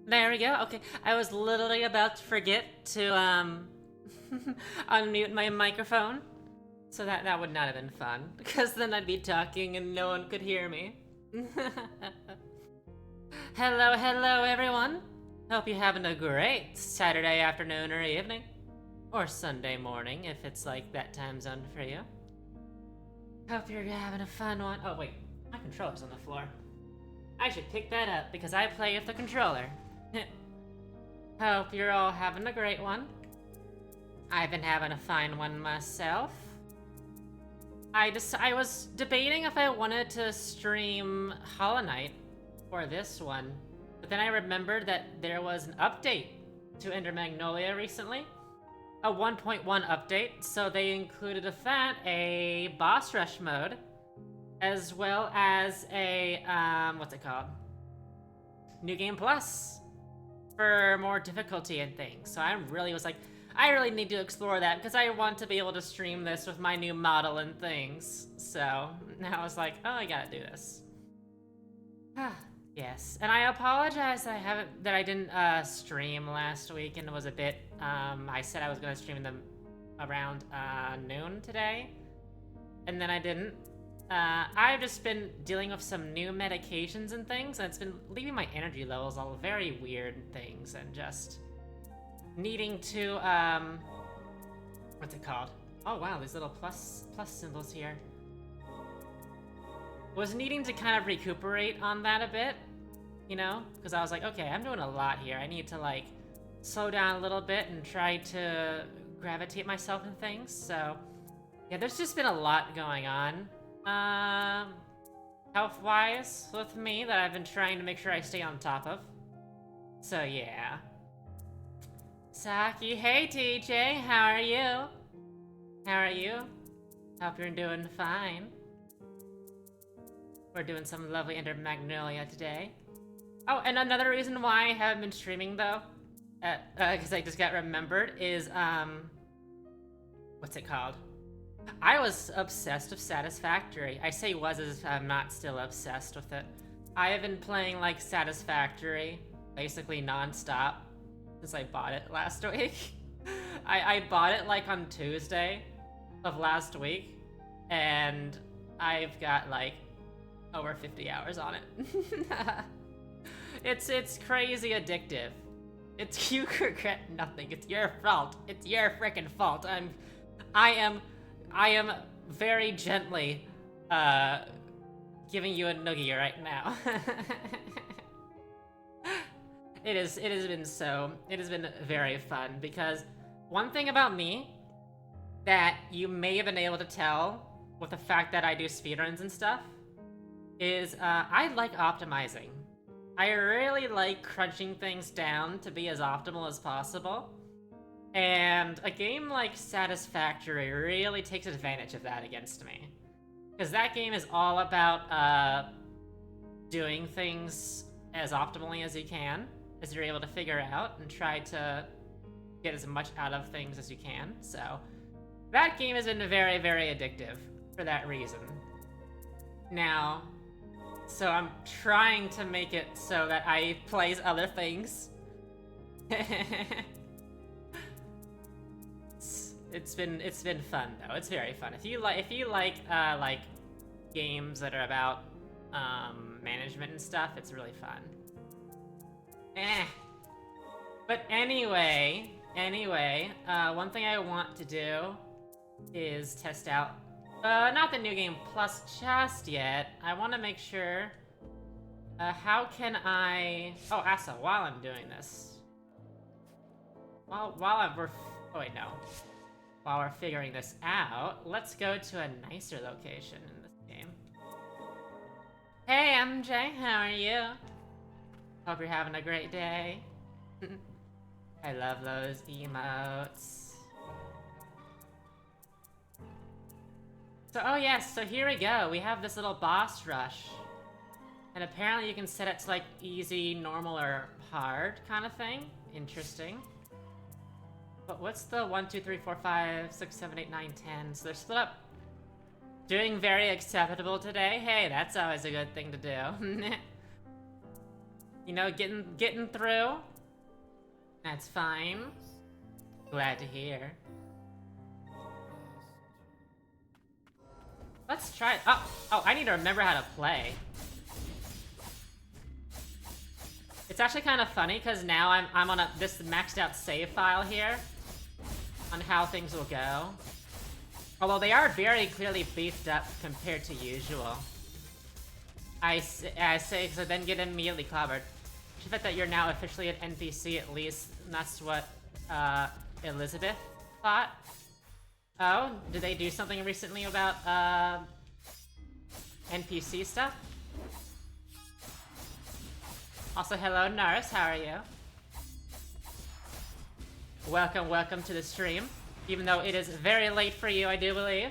There we go. Okay, I was literally about to forget to unmute my microphone, so that would not have been fun because then I'd be talking and no one could hear me. Hello, hello, everyone. Hope you're having a great Saturday afternoon or evening, or Sunday morning if it's like that time zone for you. Hope you're having a fun one. Oh wait, my controller's on the floor. I should pick that up because I play with the controller. Hope you're all having a great one. I've been having a fine one myself. I was debating if I wanted to stream Hollow Knight for this one, but then I remembered that there was an update to Ender Magnolia recently. A 1.1 update, so they included a boss rush mode, as well as a, what's it called? New Game Plus for more difficulty and things. So I really was like, I really need to explore that because I want to be able to stream this with my new model and things. So now I was like, oh, I gotta do this. Yes, and I apologize that I didn't stream last week and was a bit. I said I was gonna stream them around noon today, and then I didn't. I've just been dealing with some new medications and things, and it's been leaving my energy levels all very weird things, and just needing to, what's it called? Oh wow, these little plus symbols here. Was needing to kind of recuperate on that a bit, you know? Because I was like, okay, I'm doing a lot here. I need to, like, slow down a little bit and try to gravitate myself and things, so... Yeah, there's just been a lot going on. Health-wise with me that I've been trying to make sure I stay on top of. So yeah. Saki, hey TJ, how are you? How are you? Hope you're doing fine. We're doing some lovely Ender Magnolia today. Oh, and another reason why I haven't been streaming though, because I just got remembered, is what's it called? I was obsessed with Satisfactory. I say was as if I'm not still obsessed with it. I have been playing like Satisfactory basically non-stop since I bought it last week. I bought it like on Tuesday of last week, and I've got like over 50 hours on it. It's crazy addictive. You regret nothing. It's your fault. It's your frickin' fault. I am very gently giving you a noogie right now. It has been very fun because one thing about me that you may have been able to tell with the fact that I do speedruns and stuff is I like optimizing. I really like crunching things down to be as optimal as possible. And a game like Satisfactory really takes advantage of that against me. Because that game is all about doing things as optimally as you can, as you're able to figure out, and try to get as much out of things as you can. So that game has been very, very addictive for that reason. Now, so I'm trying to make it so that I plays other things. It's been fun though. It's very fun. If you like games that are about management and stuff, it's really fun. But anyway, one thing I want to do is test out not the New Game Plus just yet. I want to make sure how can I... Oh, Asa, while I'm doing this, while we're figuring this out, let's go to a nicer location in this game. Hey MJ, how are you? Hope you're having a great day. I love those emotes. So, oh yes, so here we go. We have this little boss rush. And apparently you can set it to like easy, normal, or hard kind of thing. Interesting. But what's the 1, 2, 3, 4, 5, 6, 7, 8, 9, 10? So they're split up. Doing very acceptable today. Hey, that's always a good thing to do. You know, getting through. That's fine. Glad to hear. Let's try it. Oh, I need to remember how to play. It's actually kind of funny because now I'm on this maxed out save file here on how things will go. Although they are very clearly beefed up compared to usual. I say because I then get immediately clobbered. She bet that you're now officially an NPC at least. And that's what Elizabeth thought. Oh, did they do something recently about NPC stuff? Also, hello Nurse, how are you? Welcome to the stream. Even though it is very late for you, I do believe.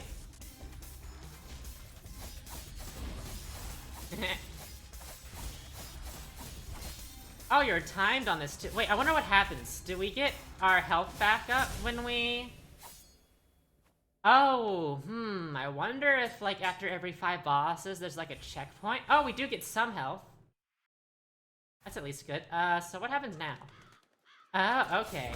Oh, you're timed on this too. Wait, I wonder what happens. Do we get our health back up when we... Oh, I wonder if, like, after every 5 bosses, there's, like, a checkpoint. Oh, we do get some health. That's at least good. So what happens now? Oh, okay.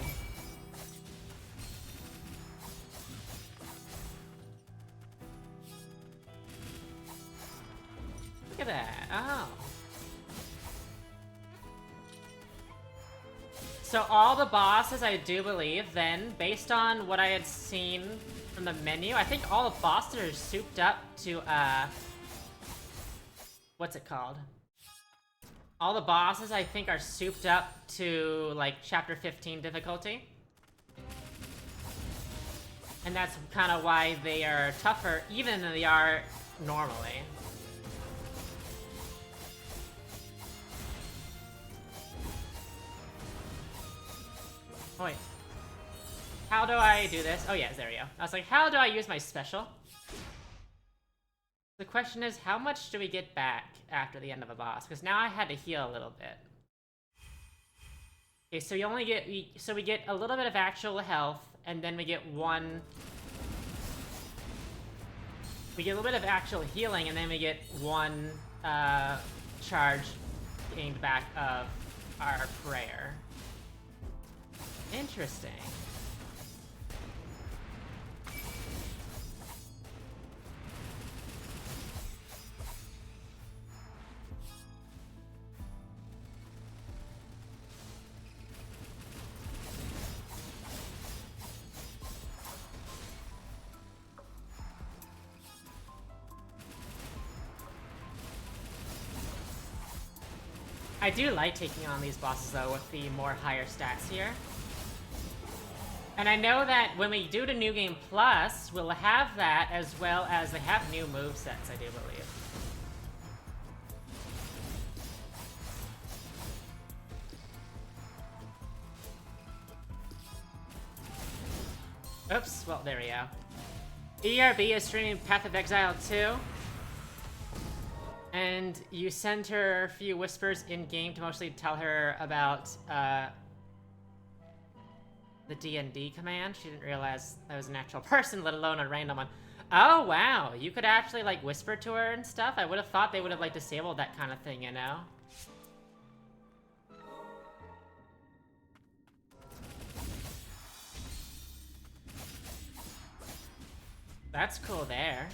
Look at that. Oh. So all the bosses, I do believe, then, based on what I had seen from the menu, I think all the bosses are souped up to, what's it called? All the bosses, I think, are souped up to, like, Chapter 15 difficulty. And that's kind of why they are tougher, even than they are normally. Oh, wait. How do I do this? Oh, yes, there we go. I was like, how do I use my special? The question is, how much do we get back after the end of a boss? Because now I had to heal a little bit. Okay, so we get a little bit of actual health, and then we get one... We get a little bit of actual healing, and then we get one charge gained back of our prayer. Interesting. I do like taking on these bosses though with the more higher stats here. And I know that when we do the New Game Plus, we'll have that as well as they have new movesets, I do believe. Oops, well, there we go. ERB is streaming Path of Exile 2. And you send her a few whispers in-game to mostly tell her about, the D&D command. She didn't realize that was an actual person, let alone a random one. Oh, wow. You could actually, like, whisper to her and stuff? I would have thought they would have, like, disabled that kind of thing, you know? That's cool there.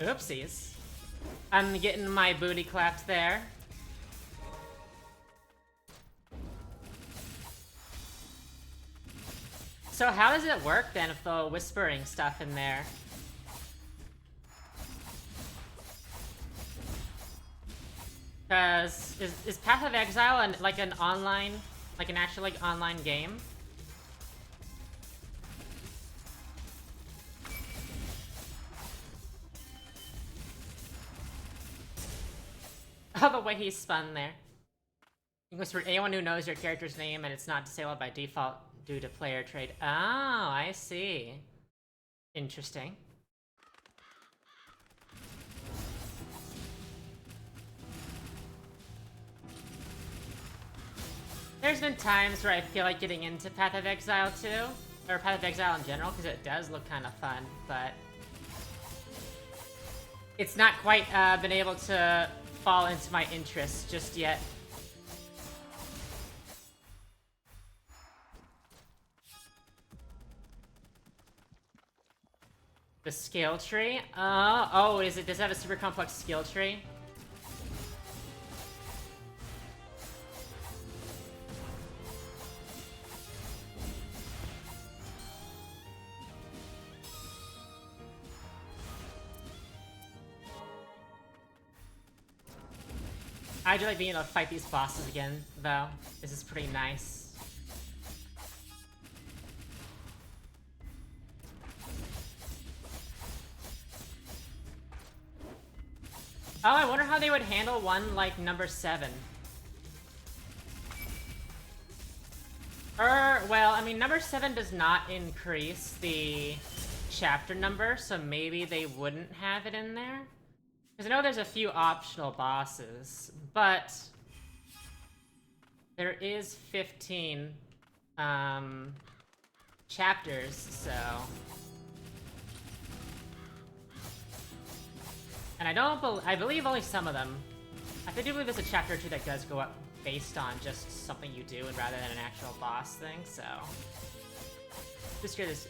Oopsies. I'm getting my booty clapped there. So how does it work then with the whispering stuff in there? Cause is Path of Exile like an online, like an actual like online game? Oh, the way he spun there. You can whisper anyone who knows your character's name and it's not disabled by default due to player trade. Oh, I see. Interesting. There's been times where I feel like getting into Path of Exile too, or Path of Exile in general, because it does look kind of fun, but it's not quite been able to fall into my interests just yet. The skill tree? Oh, does it have a super complex skill tree? I do like being able to fight these bosses again, though. This is pretty nice. Oh, I wonder how they would handle one like number 7. Well, I mean, number 7 does not increase the chapter number, so maybe they wouldn't have it in there. Because I know there's a few optional bosses, but there is 15 chapters, so... And I believe only some of them. I do believe there's a chapter or two that does go up based on just something you do and rather than an actual boss thing, so... Just curious.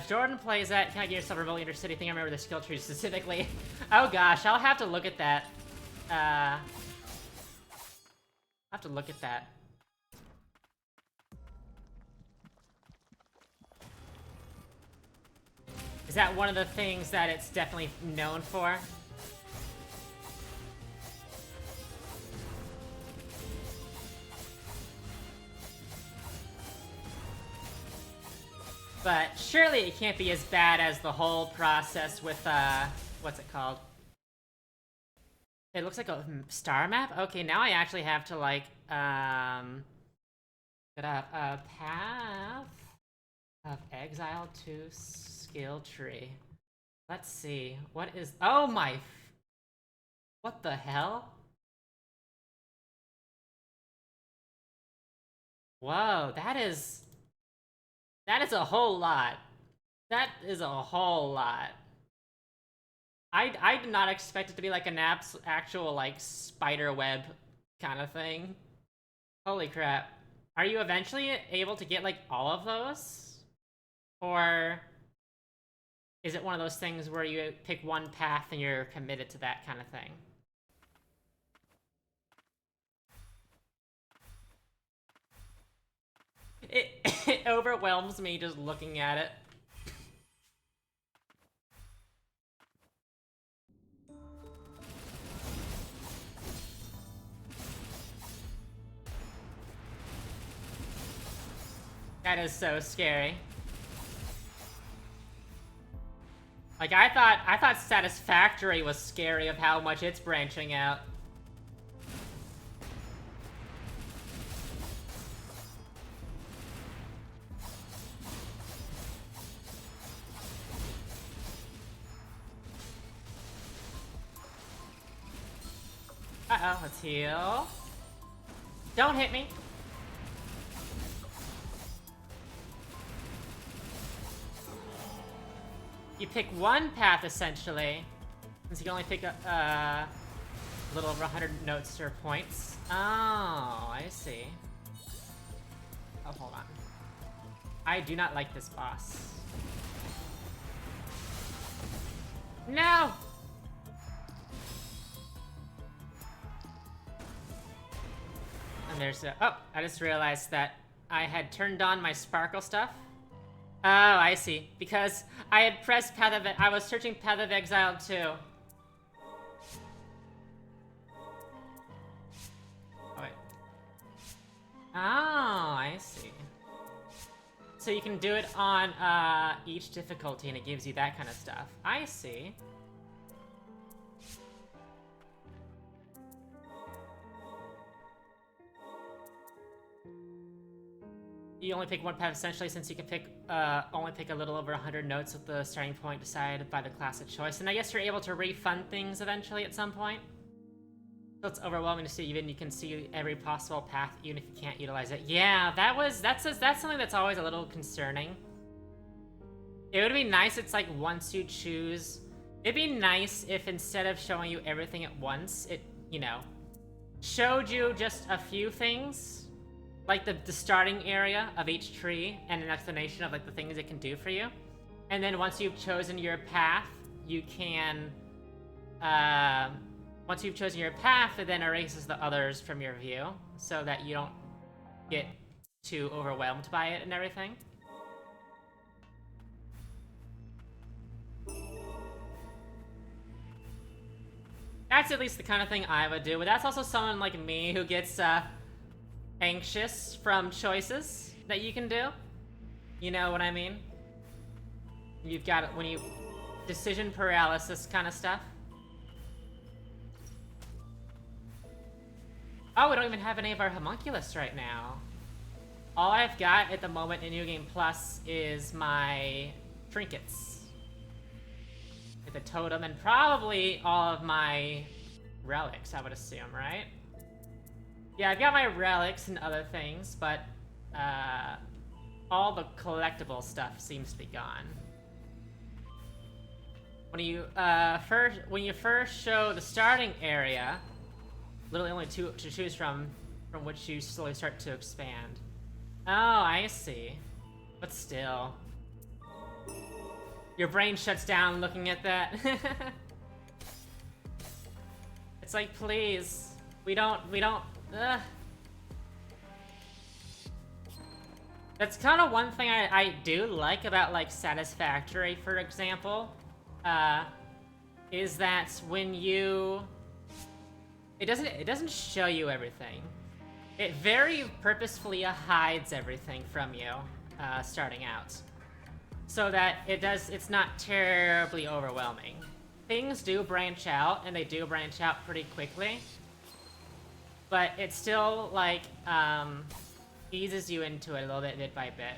Jordan plays that. Can I get yourself a remote intercity thing? I remember the skill tree specifically. Oh gosh, I'll have to look at that. I'll have to look at that. Is that one of the things that it's definitely known for? But surely it can't be as bad as the whole process with, what's it called? It looks like a star map? Okay, now I actually have to, like, get a Path of Exile to skill tree. Let's see. What is... Oh my... What the hell? Whoa, that is a whole lot. That is a whole lot. I did not expect it to be like an actual like spider web kind of thing. Holy crap. Are you eventually able to get like all of those? Or is it one of those things where you pick one path and you're committed to that kind of thing? It overwhelms me just looking at it. That is so scary. Like I thought Satisfactory was scary of how much it's branching out. Uh-oh, let's heal. Don't hit me. You pick one path, essentially. Since you can only pick a little over 100 notes or points. Oh, I see. Oh, hold on. I do not like this boss. No! And there's a... Oh, I just realized that I had turned on my sparkle stuff. Oh, I see. Because I had pressed Path of... I was searching Path of Exile too. Oh, wait. Oh, I see. So you can do it on each difficulty and it gives you that kind of stuff. I see. You only pick one path essentially, since you can pick only pick a little over 100 notes with the starting point decided by the class of choice. And I guess you're able to refund things eventually at some point. So it's overwhelming to see, even you can see every possible path even if you can't utilize it. Yeah, that's something that's always a little concerning. It would be nice, it's like once you choose... It'd be nice if instead of showing you everything at once, it, you know, showed you just a few things. Like the starting area of each tree and an explanation of like the things it can do for you. And then once you've chosen your path, you can... once you've chosen your path, it then erases the others from your view, so that you don't get too overwhelmed by it and everything. That's at least the kind of thing I would do, but that's also someone like me who gets anxious from choices that you can do. You know what I mean? You've got it when you... decision paralysis kind of stuff. Oh, we don't even have any of our homunculus right now. All I've got at the moment in New Game Plus is my trinkets. With the totem and probably all of my relics, I would assume, right? Yeah, I've got my relics and other things, but all the collectible stuff seems to be gone. When you first show the starting area, literally only two to choose from which you slowly start to expand. Oh, I see. But still. Your brain shuts down looking at that. It's like, please. We don't, ugh. That's kind of one thing I do like about, like, Satisfactory, for example. Is that when you... It doesn't show you everything. It very purposefully hides everything from you, starting out. So that it's not terribly overwhelming. Things do branch out, and they do branch out pretty quickly. But it still, like, eases you into it a little bit by bit.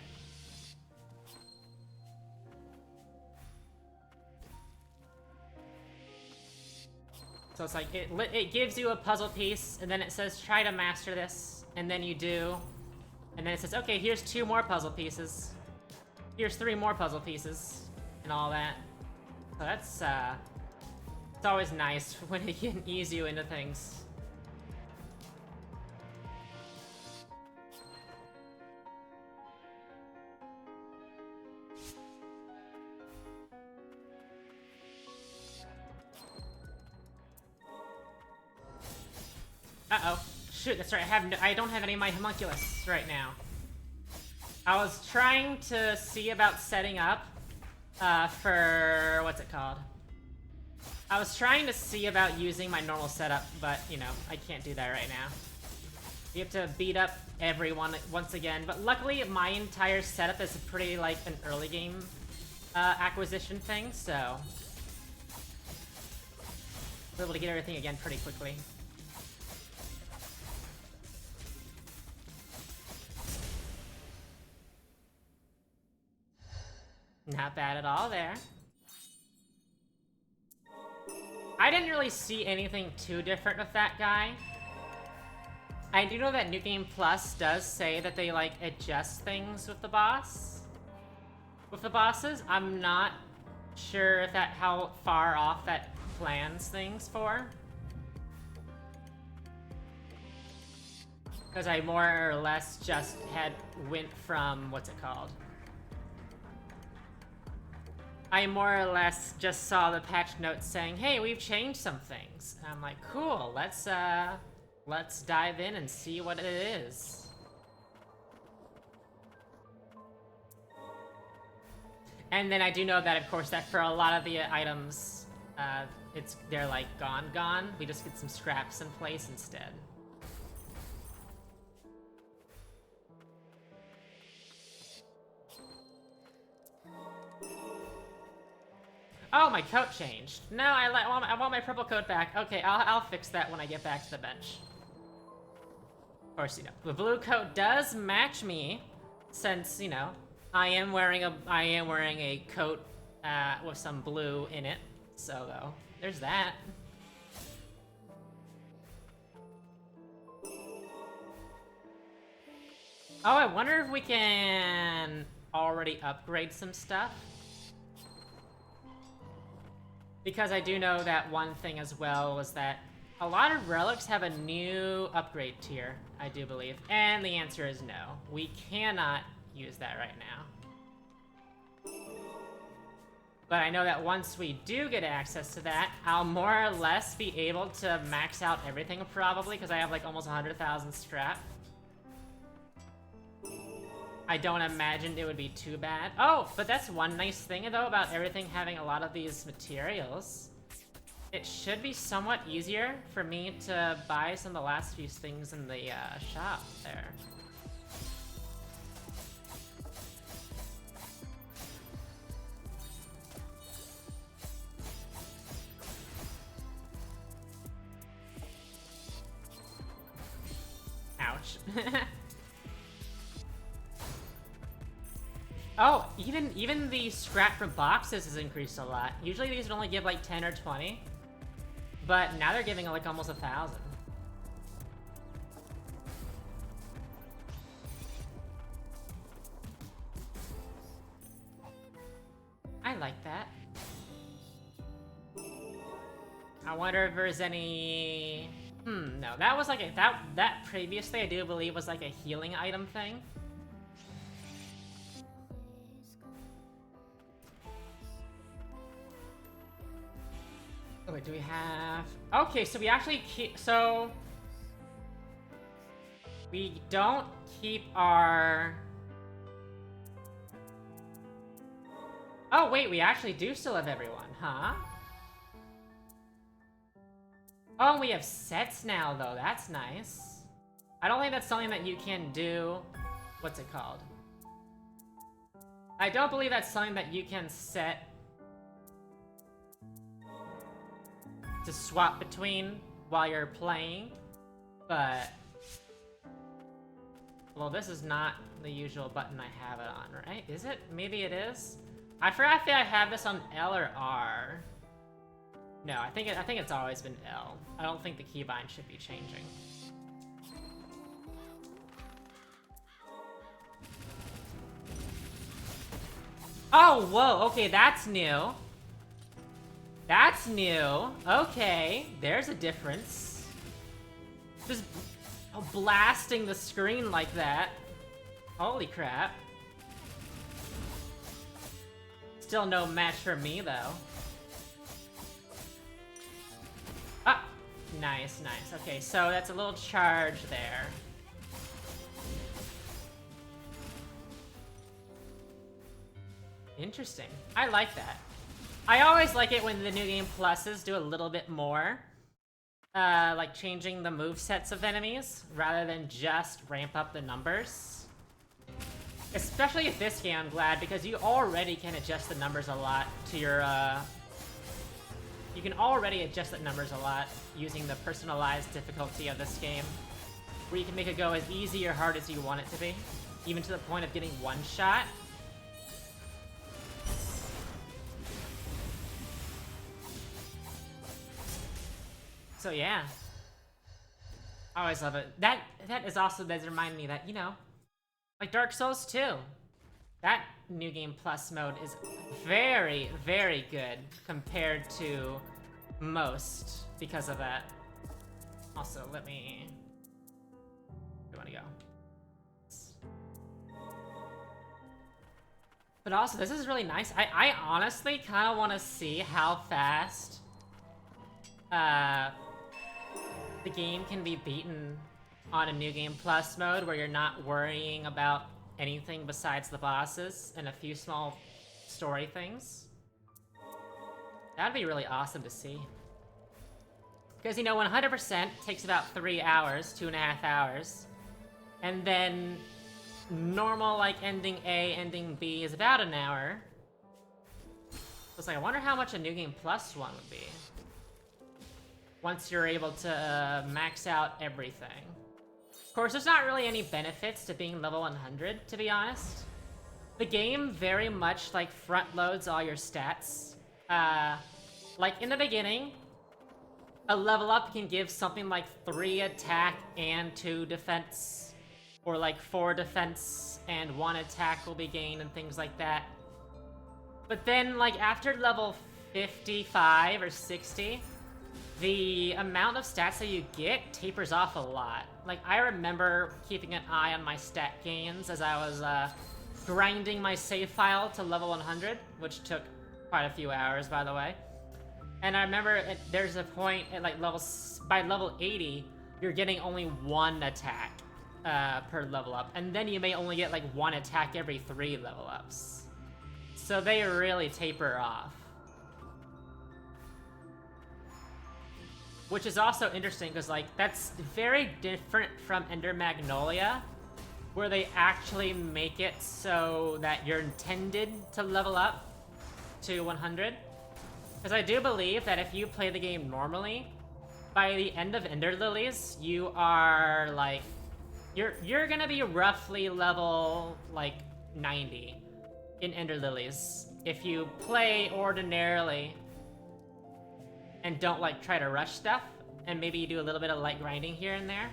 So it's like, it gives you a puzzle piece, and then it says, try to master this, and then you do. And then it says, okay, here's 2 more puzzle pieces. Here's 3 more puzzle pieces, and all that. So that's, it's always nice when it can ease you into things. Uh-oh. Shoot, that's right, I don't have any of my homunculus right now. I was trying to see about setting up, for... what's it called? I was trying to see about using my normal setup, but, you know, I can't do that right now. You have to beat up everyone once again, but luckily my entire setup is pretty, like, an early game, acquisition thing, so... I was able to get everything again pretty quickly. Not bad at all there. I didn't really see anything too different with that guy. I do know that New Game Plus does say that they, like, adjust things with the boss. With the bosses. I'm not sure if how far off that plans things for. Because I more or less just went from, what's it called? I more or less just saw the patch notes saying, hey, we've changed some things. And I'm like, cool, let's dive in and see what it is. And then I do know that, of course, that for a lot of the items, they're like gone. We just get some scraps in place instead. Oh, my coat changed. No, I want my purple coat back. Okay, I'll fix that when I get back to the bench. Of course, you know, the blue coat does match me, since, you know, I am wearing a coat with some blue in it. So though, there's that. Oh, I wonder if we can already upgrade some stuff. Because I do know that one thing as well was that a lot of relics have a new upgrade tier, I do believe. And the answer is no. We cannot use that right now. But I know that once we do get access to that, I'll more or less be able to max out everything probably, because I have like almost 100,000 scrap. I don't imagine it would be too bad. Oh, but that's one nice thing though about everything having a lot of these materials. It should be somewhat easier for me to buy some of the last few things in the shop there. Ouch. Oh, even the scrap from boxes has increased a lot. Usually these would only give like 10 or 20. But now they're giving like almost 1,000. I like that. I wonder if there's any... no, that was like a... That previously I do believe was like a healing item thing. Oh, wait, do we have... Okay, so we actually keep... So... We don't keep our... Oh, wait, we actually do still have everyone, huh? Oh, we have sets now, though. That's nice. I don't think that's something that you can do... What's it called? I don't believe that's something that you can set... to swap between while you're playing, but... Well, this is not the usual button I have it on, right? Is it? Maybe it is? I forgot if I have this on L or R. No, I think it's always been L. I don't think the keybind should be changing. Oh, whoa, okay, that's new. That's new. Okay, there's a difference. Just blasting the screen like that. Holy crap. Still no match for me, though. Ah! Nice, nice. Okay, so that's a little charge there. Interesting. I like that. I always like it when the New Game Pluses do a little bit more. Like changing the movesets of enemies, rather than just ramp up the numbers. Especially with this game, I'm glad, because you already can adjust the numbers a lot to your, You can already adjust the numbers a lot using the personalized difficulty of this game. Where you can make it go as easy or hard as you want it to be. Even to the point of getting one shot. So yeah, I always love it. That is also, does remind me that, you know, like Dark Souls 2, that New Game Plus mode is very, very good compared to most because of that. Also, let me, where do you want to go? But also, this is really nice. I honestly kind of want to see how fast the game can be beaten on a New Game Plus mode where you're not worrying about anything besides the bosses and a few small story things. That'd be really awesome to see. Because, you know, 100% takes about 3 hours, 2.5 hours. And then normal, like, ending A, ending B is about an hour. So it's like, I wonder how much a New Game Plus one would be. Once you're able to max out everything. Of course, there's not really any benefits to being level 100, to be honest. The game very much, like, front loads all your stats. Like, in the beginning, a level up can give something like 3 attack and 2 defense. Or like 4 defense and 1 attack will be gained and things like that. But then, like, after level 55 or 60, the amount of stats that you get tapers off a lot. Like, I remember keeping an eye on my stat gains as I was grinding my save file to level 100, which took quite a few hours, by the way. And I remember there's a point at like by level 80, you're getting only 1 attack per level up, and then you may only get like 1 attack every 3 level ups. So they really taper off. Which is also interesting because like that's very different from Ender Magnolia, where they actually make it so that you're intended to level up to 100. Because I do believe that if you play the game normally, by the end of Ender Lilies, you are like, you're gonna be roughly level like 90 in Ender Lilies if you play ordinarily and don't like try to rush stuff, and maybe you do a little bit of light grinding here and there.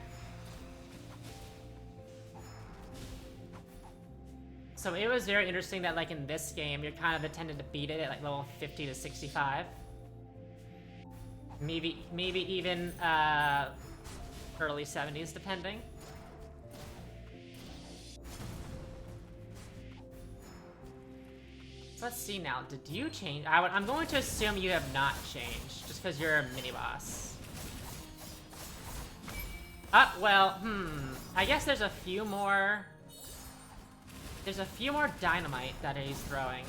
So it was very interesting that like in this game, you're kind of intended to beat it at like level 50 to 65. Maybe even early 70s, depending. So let's see now. Did you change? I'm going to assume you have not changed, just because you're a mini-boss. Well, I guess there's a few more... There's a few more dynamite that he's throwing.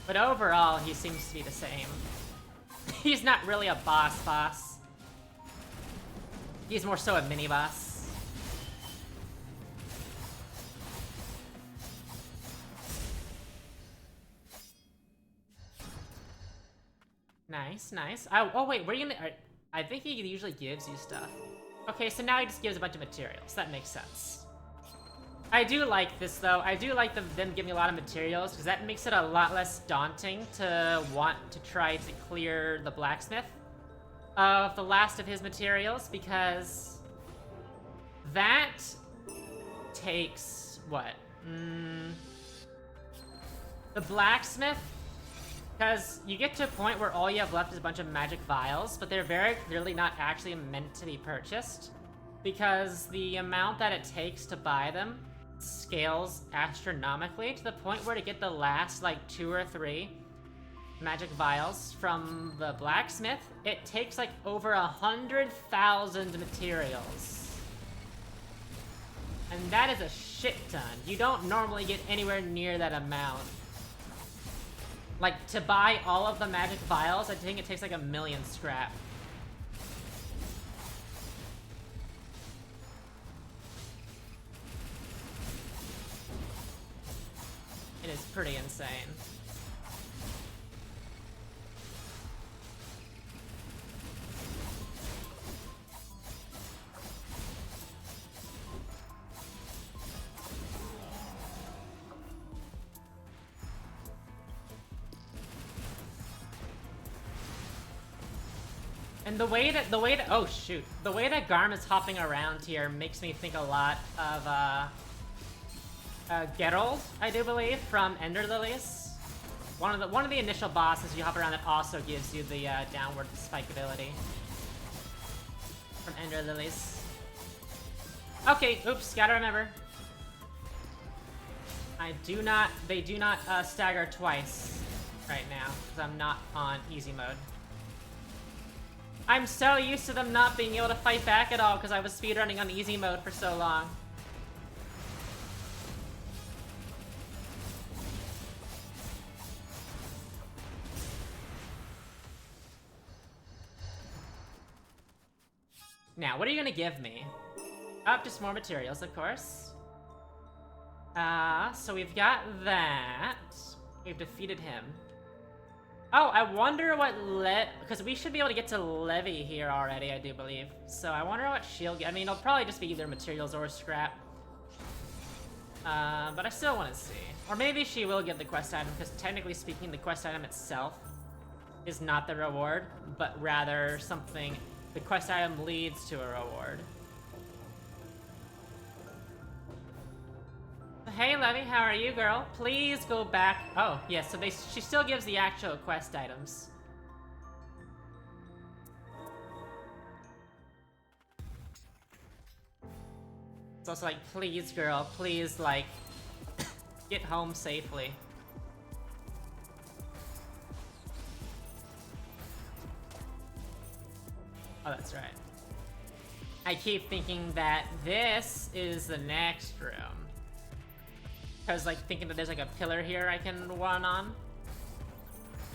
But overall, he seems to be the same. He's not really a boss. He's more so a mini-boss. Nice, nice. Oh wait, were you gonna... I think he usually gives you stuff. Okay, so now he just gives a bunch of materials. That makes sense. I do like this, though. I do like them giving me a lot of materials, because that makes it a lot less daunting to want to try to clear the blacksmith of the last of his materials, because that takes, what? The blacksmith, because you get to a point where all you have left is a bunch of magic vials, but they're very clearly not actually meant to be purchased, because the amount that it takes to buy them scales astronomically to the point where to get the last like 2 or 3 magic vials from the blacksmith, it takes like over 100,000 materials. And that is a shit ton. You don't normally get anywhere near that amount. Like, to buy all of the magic vials, I think it takes like 1,000,000 scrap. It is pretty insane. And the way that oh shoot, the way that Garm is hopping around here makes me think a lot of Geralt, I do believe, from Ender Lilies. One of the initial bosses you hop around that also gives you the downward spike ability from Ender Lilies. Okay, oops, gotta remember. They do not stagger twice right now, because I'm not on easy mode. I'm so used to them not being able to fight back at all because I was speedrunning on easy mode for so long. Now, what are you gonna give me? Oh, just more materials, of course. So we've got that. We've defeated him. Oh, I wonder what because we should be able to get to Levy here already, I do believe. So I wonder what she'll get. I mean, it'll probably just be either materials or scrap. But I still want to see. Or maybe she will get the quest item, because technically speaking, the quest item itself is not the reward, but rather something... The quest item leads to a reward. The Hey Levy, how are you, girl? Please go back. Oh, yeah, so she still gives the actual quest items. So it's like, please, girl, please, like, get home safely. Oh, that's right. I keep thinking that this is the next room. Because, like, thinking that there's, like, a pillar here I can run on.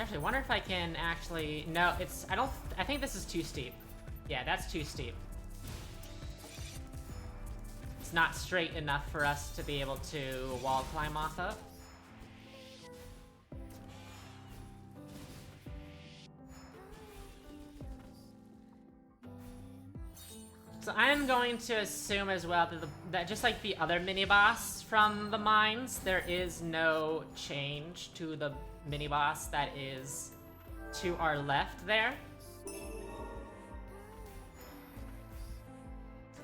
Actually, I wonder if I can actually... No, it's... I think this is too steep. Yeah, that's too steep. It's not straight enough for us to be able to wall climb off of. So I'm going to assume as well that just like the other mini-boss from the mines, there is no change to the mini-boss that is to our left there.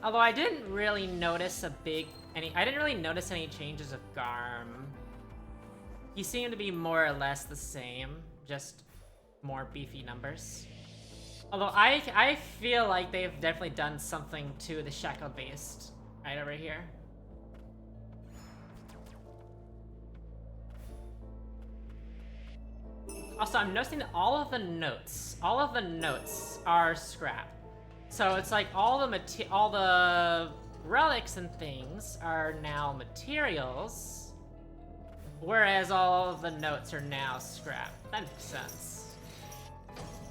Although I didn't really notice I didn't really notice any changes of Garm. He seemed to be more or less the same, just more beefy numbers. Although I feel like they've definitely done something to the Shackle Beast right over here. Also, I'm noticing that all of the notes are scrap. So it's like all the relics and things are now materials, whereas all of the notes are now scrap. That makes sense.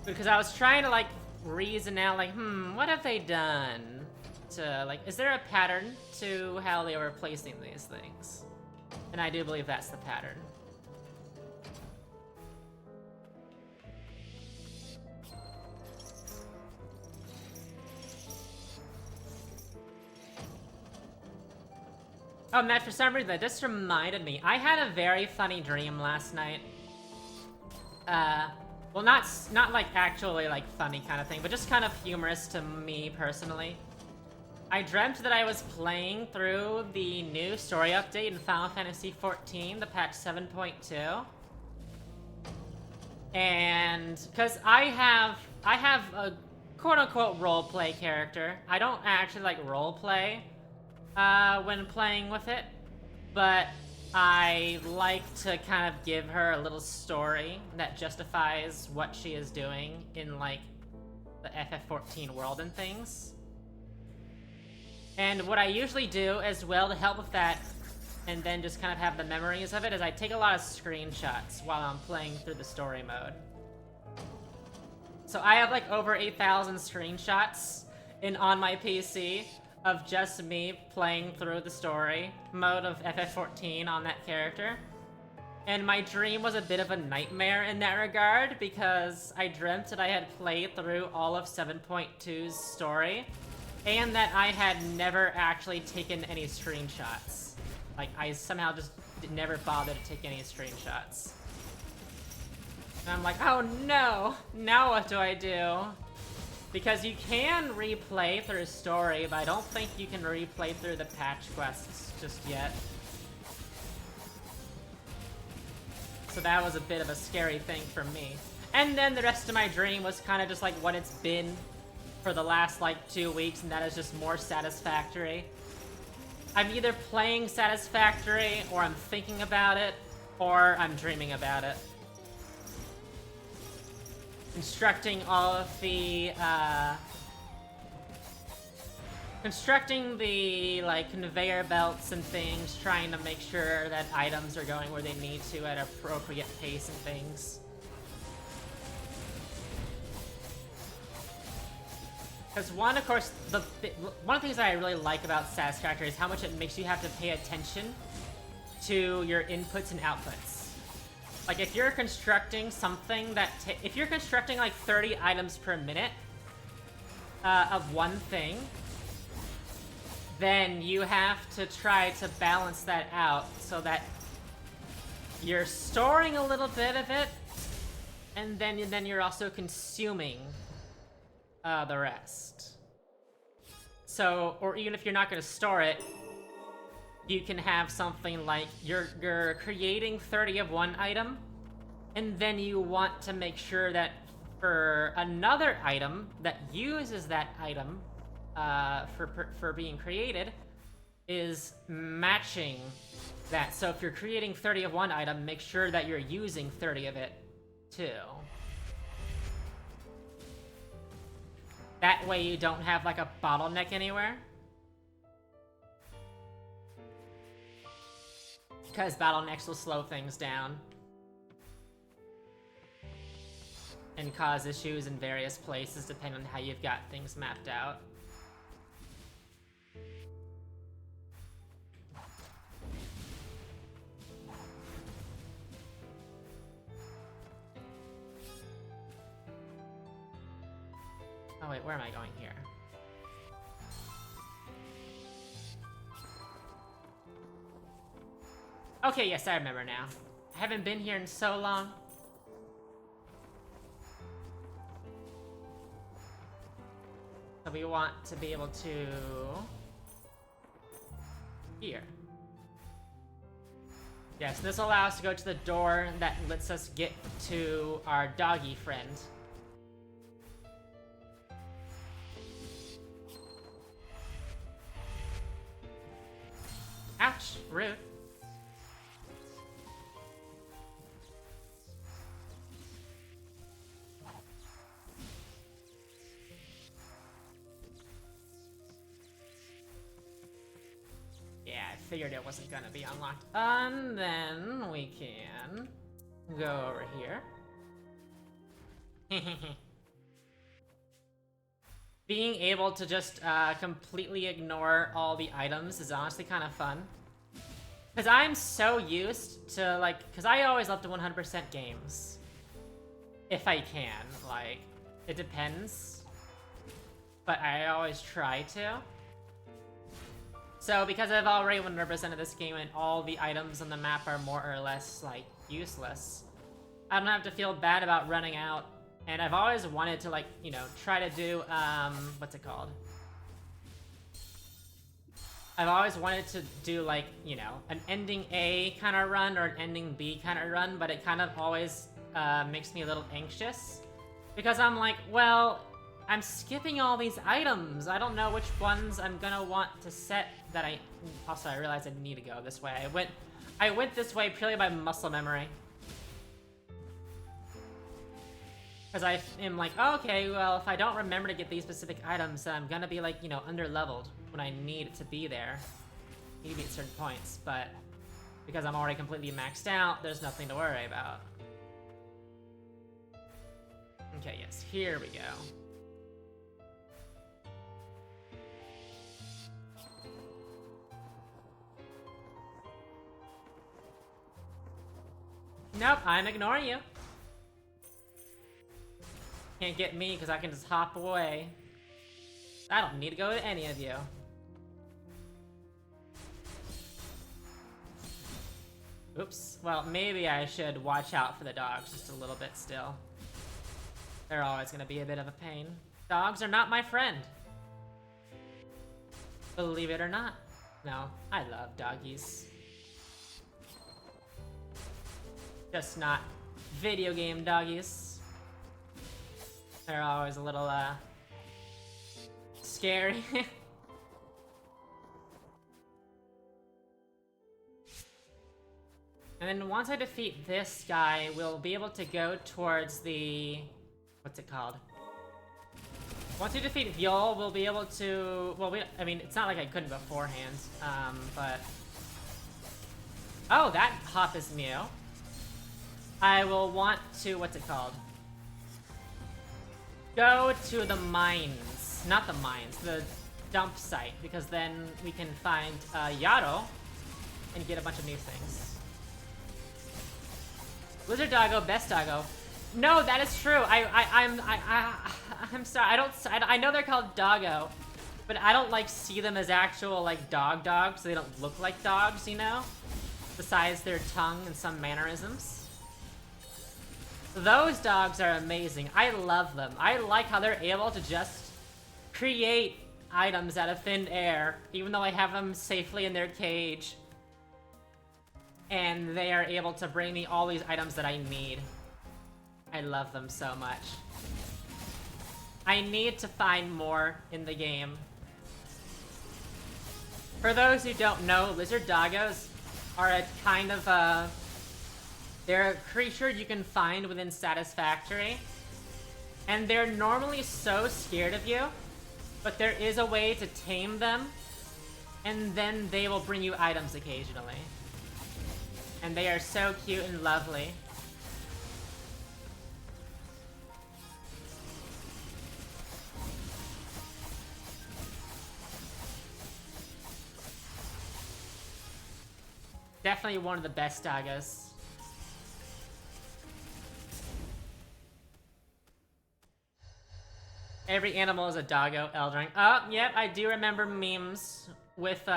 Because I was trying to, like, reason out, like, what have they done to, like, is there a pattern to how they were placing these things? And I do believe that's the pattern. Oh, Matt, for some reason, that just reminded me. I had a very funny dream last night. Well, not like actually like funny kind of thing, but just kind of humorous to me personally. I dreamt that I was playing through the new story update in Final Fantasy XIV, the patch 7.2. And because I have a quote-unquote roleplay character. I don't actually like roleplay when playing with it, but I like to kind of give her a little story that justifies what she is doing in, like, the FF14 world and things. And what I usually do as well to help with that, and then just kind of have the memories of it, is I take a lot of screenshots while I'm playing through the story mode. So I have, like, over 8,000 screenshots on my PC of just me playing through the story mode of FF14 on that character. And my dream was a bit of a nightmare in that regard, because I dreamt that I had played through all of 7.2's story, and that I had never actually taken any screenshots. Like, I somehow just never bothered to take any screenshots. And I'm like, oh no! Now what do I do? Because you can replay through a story, but I don't think you can replay through the patch quests just yet. So that was a bit of a scary thing for me. And then the rest of my dream was kind of just like what it's been for the last, like, 2 weeks, and that is just more Satisfactory. I'm either playing Satisfactory, or I'm thinking about it, or I'm dreaming about it. Constructing all of the, like, conveyor belts and things, trying to make sure that items are going where they need to at appropriate pace and things. Because one, of course, one of the things that I really like about Satisfactory is how much it makes you have to pay attention to your inputs and outputs. Like, if you're constructing something that if you're constructing like 30 items per minute of one thing, then you have to try to balance that out so that you're storing a little bit of it, and then you're also consuming the rest. So, or even if you're not going to store it, you can have something like you're creating 30 of one item, and then you want to make sure that for another item that uses that item for being created is matching that. So if you're creating 30 of one item, make sure that you're using 30 of it too. That way you don't have like a bottleneck anywhere. Because bottlenecks will slow things down. And cause issues in various places depending on how you've got things mapped out. Oh wait, where am I going here? Okay, yes, I remember now. I haven't been here in so long. So we want to be able to... Here. Yes, this will allow us to go to the door that lets us get to our doggy friend. Ouch, rude. Yeah, I figured it wasn't gonna be unlocked. And then we can go over here. Being able to just completely ignore all the items is honestly kind of fun. Because I'm so used to, like, because I always love to 100% games. If I can, like, it depends. But I always try to. So because I've already 100% of this game and all the items on the map are more or less, like, useless, I don't have to feel bad about running out. And I've always wanted to, like, you know, try to do, what's it called? I've always wanted to do, like, you know, an ending A kind of run or an ending B kind of run, but it kind of always makes me a little anxious. Because I'm like, well, I'm skipping all these items. I don't know which ones I'm gonna want to set that I... Also, I realized I need to go this way. I went this way purely by muscle memory. Because I am like, oh, okay, well, if I don't remember to get these specific items, I'm gonna be, like, you know, under-leveled when I need it to be there. I need to be at certain points, but because I'm already completely maxed out, there's nothing to worry about. Okay, yes, here we go. Nope, I'm ignoring you. Can't get me because I can just hop away. I don't need to go to any of you. Oops. Well, maybe I should watch out for the dogs just a little bit still. They're always gonna be a bit of a pain. Dogs are not my friend. Believe it or not. No, I love doggies. Just not video game doggies. They're always a little, scary. And then once I defeat this guy, we'll be able to go towards the... What's it called? Once we defeat Viol, we'll be able to... Well, I mean, it's not like I couldn't beforehand, but... Oh, that hop is new. I will want to... What's it called? Go to the mines. Not the mines, the dump site, because then we can find Yaro and get a bunch of new things. Lizard Doggo, best doggo. No, that is true. I'm sorry. I know they're called doggo, but I don't like see them as actual like dogs. So they don't look like dogs, you know. Besides their tongue and some mannerisms. Those dogs are amazing. I love them. I like how they're able to just create items out of thin air, even though I have them safely in their cage. And they are able to bring me all these items that I need. I love them so much. I need to find more in the game. For those who don't know, lizard doggos are a kind of they're a creature you can find within Satisfactory. And they're normally so scared of you, but there is a way to tame them, and then they will bring you items occasionally. And they are so cute and lovely. Definitely one of the best doggos. Every animal is a doggo, Elden Ring. Oh, yep, I do remember memes with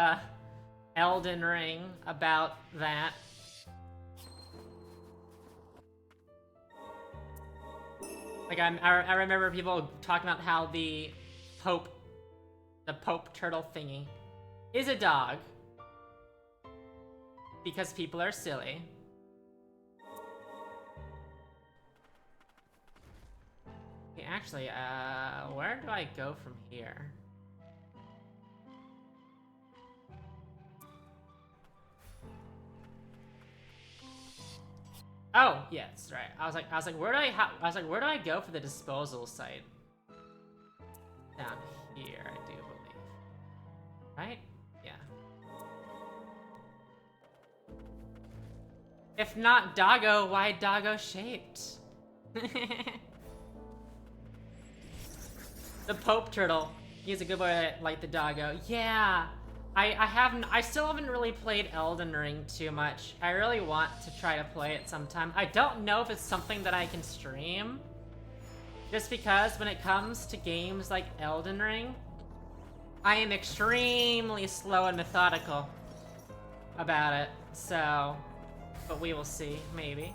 Elden Ring about that. Like, I remember people talking about how the Pope turtle thingy is a dog. Because people are silly. Okay, actually, where do I go from here? Oh, yes, right. I was like, where do I go for the disposal site? Down here, I do believe. Right? Yeah. If not doggo, why doggo shaped? The Pope turtle. He's a good boy like the doggo. Yeah. I still haven't really played Elden Ring too much. I really want to try to play it sometime. I don't know if it's something that I can stream. Just because when it comes to games like Elden Ring, I am extremely slow and methodical about it. So, but we will see, maybe.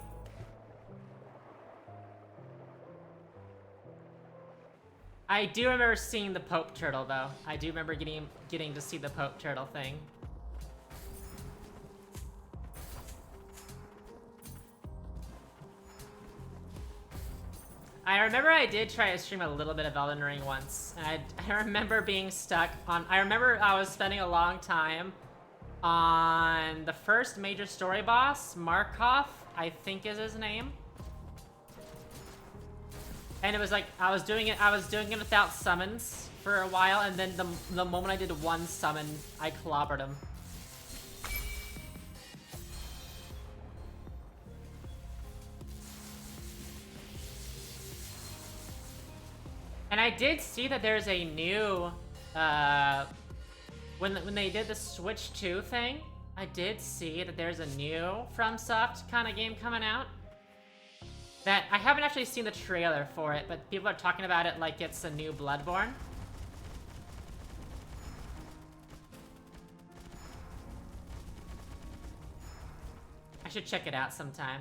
I do remember seeing the Pope turtle, though. I do remember getting to see the Pope turtle thing. I remember I did try to stream a little bit of Elden Ring once. And I remember being stuck on... I remember I was spending a long time on the first major story boss, Markov, I think is his name. And it was like, I was doing it without summons for a while, and then the moment I did one summon, I clobbered him. And I did see that there's a new, when they did the Switch 2 thing, I did see that there's a new FromSoft kind of game coming out. That I haven't actually seen the trailer for it, but people are talking about it like it's a new Bloodborne. I should check it out sometime.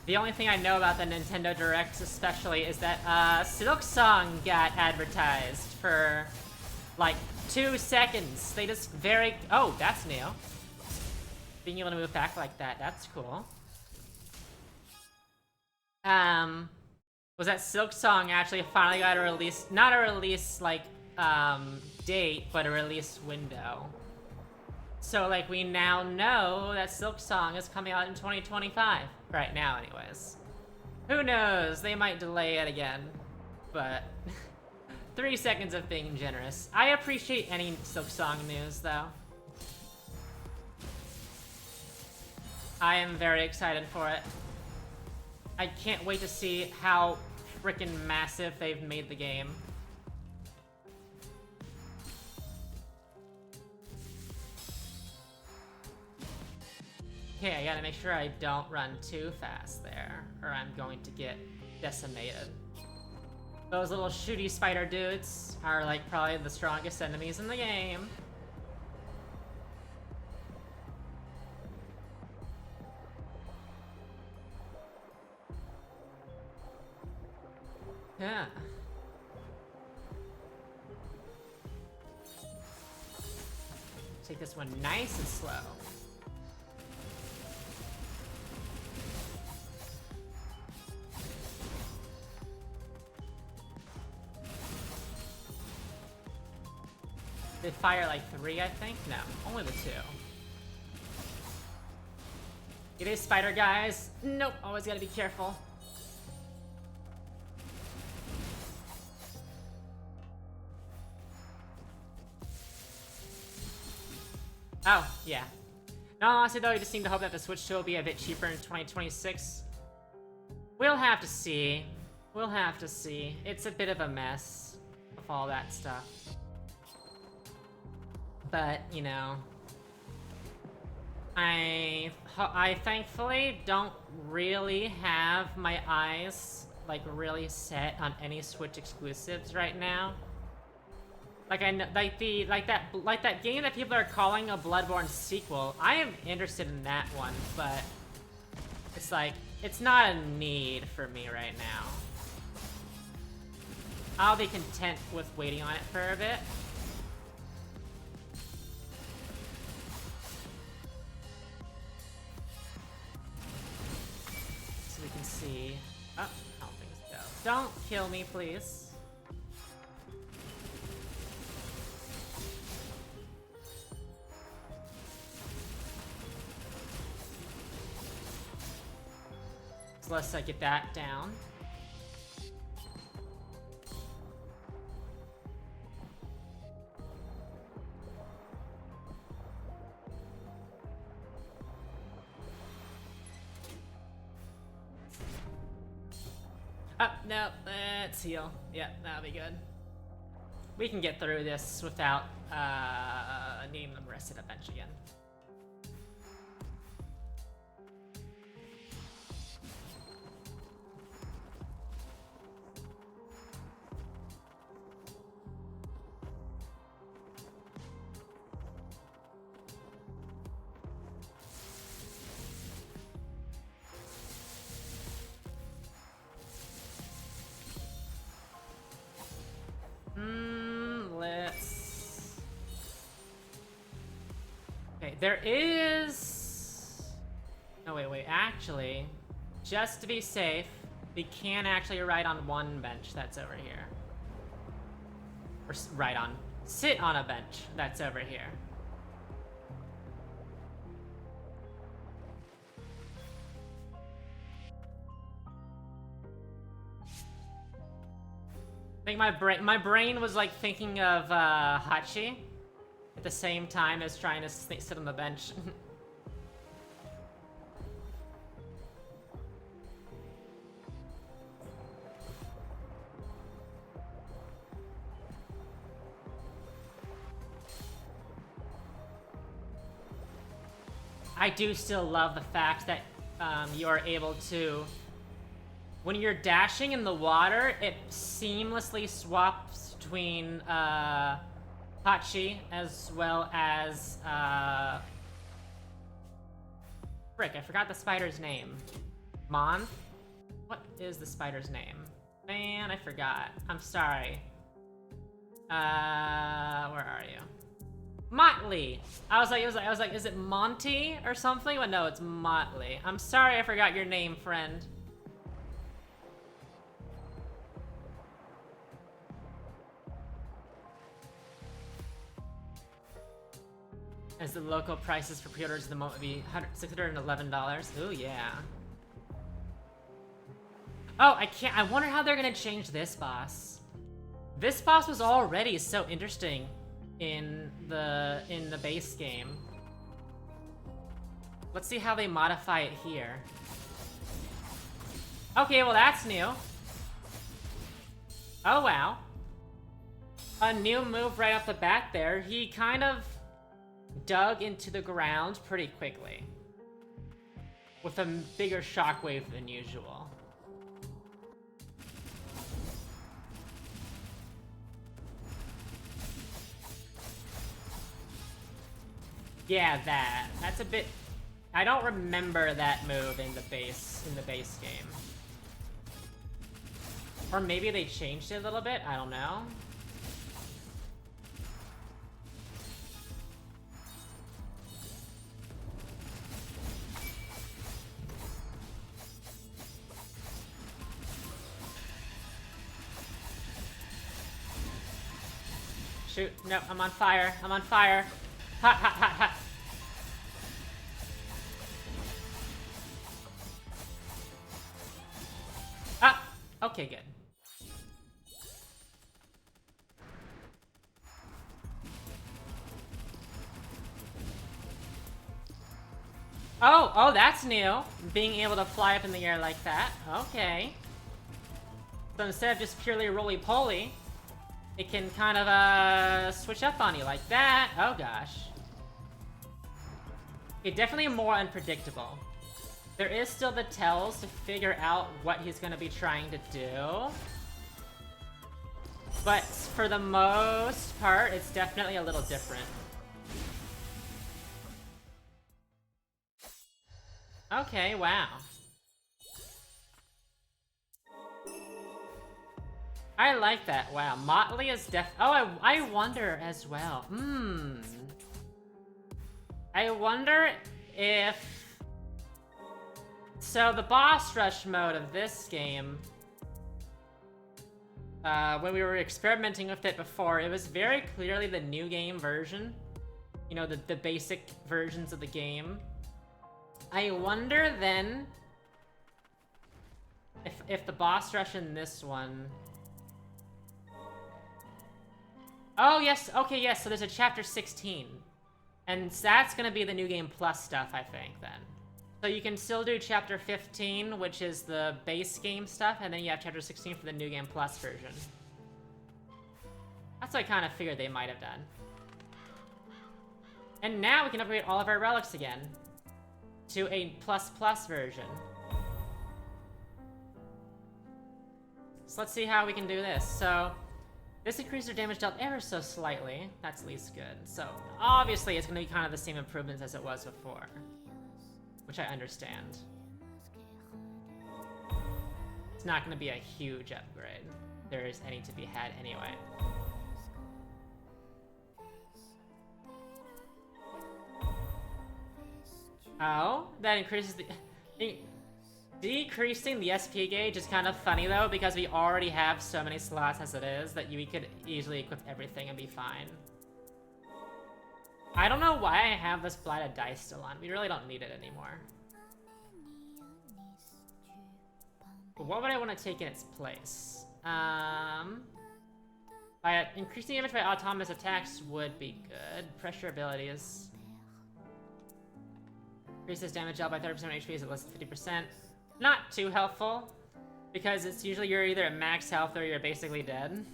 The only thing I know about the Nintendo Directs especially is that Silk Song got advertised for like 2 seconds. They just oh, that's new. Being able to move back like that, that's cool. Was that Silk Song actually finally got a release, not a release like date, but a release window. So, like, we now know that Silk Song is coming out in 2025. Right now, anyways. Who knows? They might delay it again. But 3 seconds of being generous. I appreciate any Silk Song news, though. I am very excited for it. I can't wait to see how freaking massive they've made the game. Okay, I gotta make sure I don't run too fast there, or I'm going to get decimated. Those little shooty spider dudes are like probably the strongest enemies in the game. Yeah. Take this one nice and slow. They fire like 3, I think? No, only the 2. It is spider guys. Nope, always gotta be careful. Oh, yeah. No, honestly though, you just seem to hope that the Switch 2 will be a bit cheaper in 2026. We'll have to see. We'll have to see. It's a bit of a mess with all that stuff. But, you know, I thankfully don't really have my eyes like really set on any Switch exclusives right now. Like I know, like that game that people are calling a Bloodborne sequel. I am interested in that one, but it's like it's not a need for me right now. I'll be content with waiting on it for a bit. So we can see. Oh, how things go. Don't kill me, please. So let's get that down. Oh, no, let's heal. Yeah, that'll be good. We can get through this without needing them rested at bench again. Let's... Okay, there is... Oh, wait, actually, just to be safe, we can actually ride on one bench that's over here. Or sit on a bench that's over here. I think my brain was like thinking of Hachi at the same time as trying to sit on the bench. I do still love the fact that you are able to, when you're dashing in the water, it seamlessly swaps between Hachi as well as frick, I forgot the spider's name. Mon? What is the spider's name? Man, I forgot. I'm sorry. Where are you? Motley. I was like, is it Monty or something? But no, it's Motley. I'm sorry I forgot your name, friend. As the local prices for pre-orders at the moment would be $611. Ooh, yeah. Oh, I wonder how they're gonna change this boss. This boss was already so interesting in the base game. Let's see how they modify it here. Okay, well that's new. Oh wow. A new move right off the bat there. He kind of dug into the ground pretty quickly with a bigger shockwave than usual. Yeah, that's a bit... I don't remember that move in the base game. Or maybe they changed it a little bit, I don't know. Shoot, no, I'm on fire. I'm on fire. Hot, hot, hot, hot. Ah, okay, good. Oh, that's new. Being able to fly up in the air like that. Okay. So instead of just purely roly-poly, it can kind of, switch up on you like that. Oh, gosh. Okay, definitely more unpredictable. There is still the tells to figure out what he's gonna be trying to do. But for the most part, it's definitely a little different. Okay, wow. I like that. Wow, Motley is oh, I wonder as well. I wonder if... So the boss rush mode of this game, when we were experimenting with it before, it was very clearly the new game version. You know, the basic versions of the game. I wonder then if the boss rush in this one... Oh, yes. Okay, yes. So there's a chapter 16. And that's gonna be the new game plus stuff, I think, then. So you can still do chapter 15, which is the base game stuff, and then you have chapter 16 for the new game plus version. That's what I kind of figured they might have done. And now we can upgrade all of our relics again to a plus version. So let's see how we can do this. So this increases our damage dealt ever so slightly. That's at least good. So obviously it's going to be kind of the same improvements as it was before, which I understand. It's not going to be a huge upgrade. There is any to be had anyway. Oh, that increases the... Decreasing the SP gauge is kind of funny though, because we already have so many slots as it is that we could easily equip everything and be fine. I don't know why I have this blighted dice still on. We really don't need it anymore. But what would I want to take in its place? By increasing damage by autonomous attacks would be good. Pressure abilities. Increases damage dealt by 30% on HP is less than 50%. Not too helpful, because it's usually you're either at max health or you're basically dead.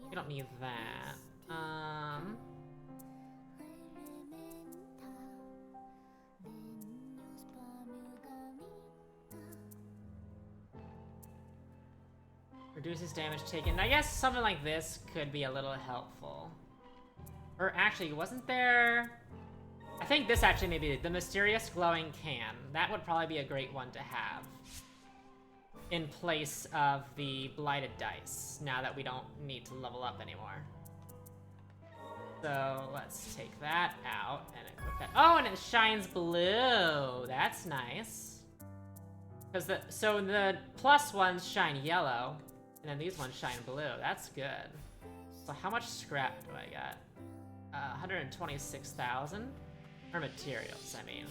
You don't need that. Reduces damage taken. I guess something like this could be a little helpful. Or actually, wasn't there... I think this actually may be the mysterious glowing can. That would probably be a great one to have in place of the blighted dice, now that we don't need to level up anymore. So let's take that out and equip that. Oh, and it shines blue. That's nice. Because so the plus ones shine yellow, and then these ones shine blue. That's good. So how much scrap do I got? 126,000? Or materials, I mean.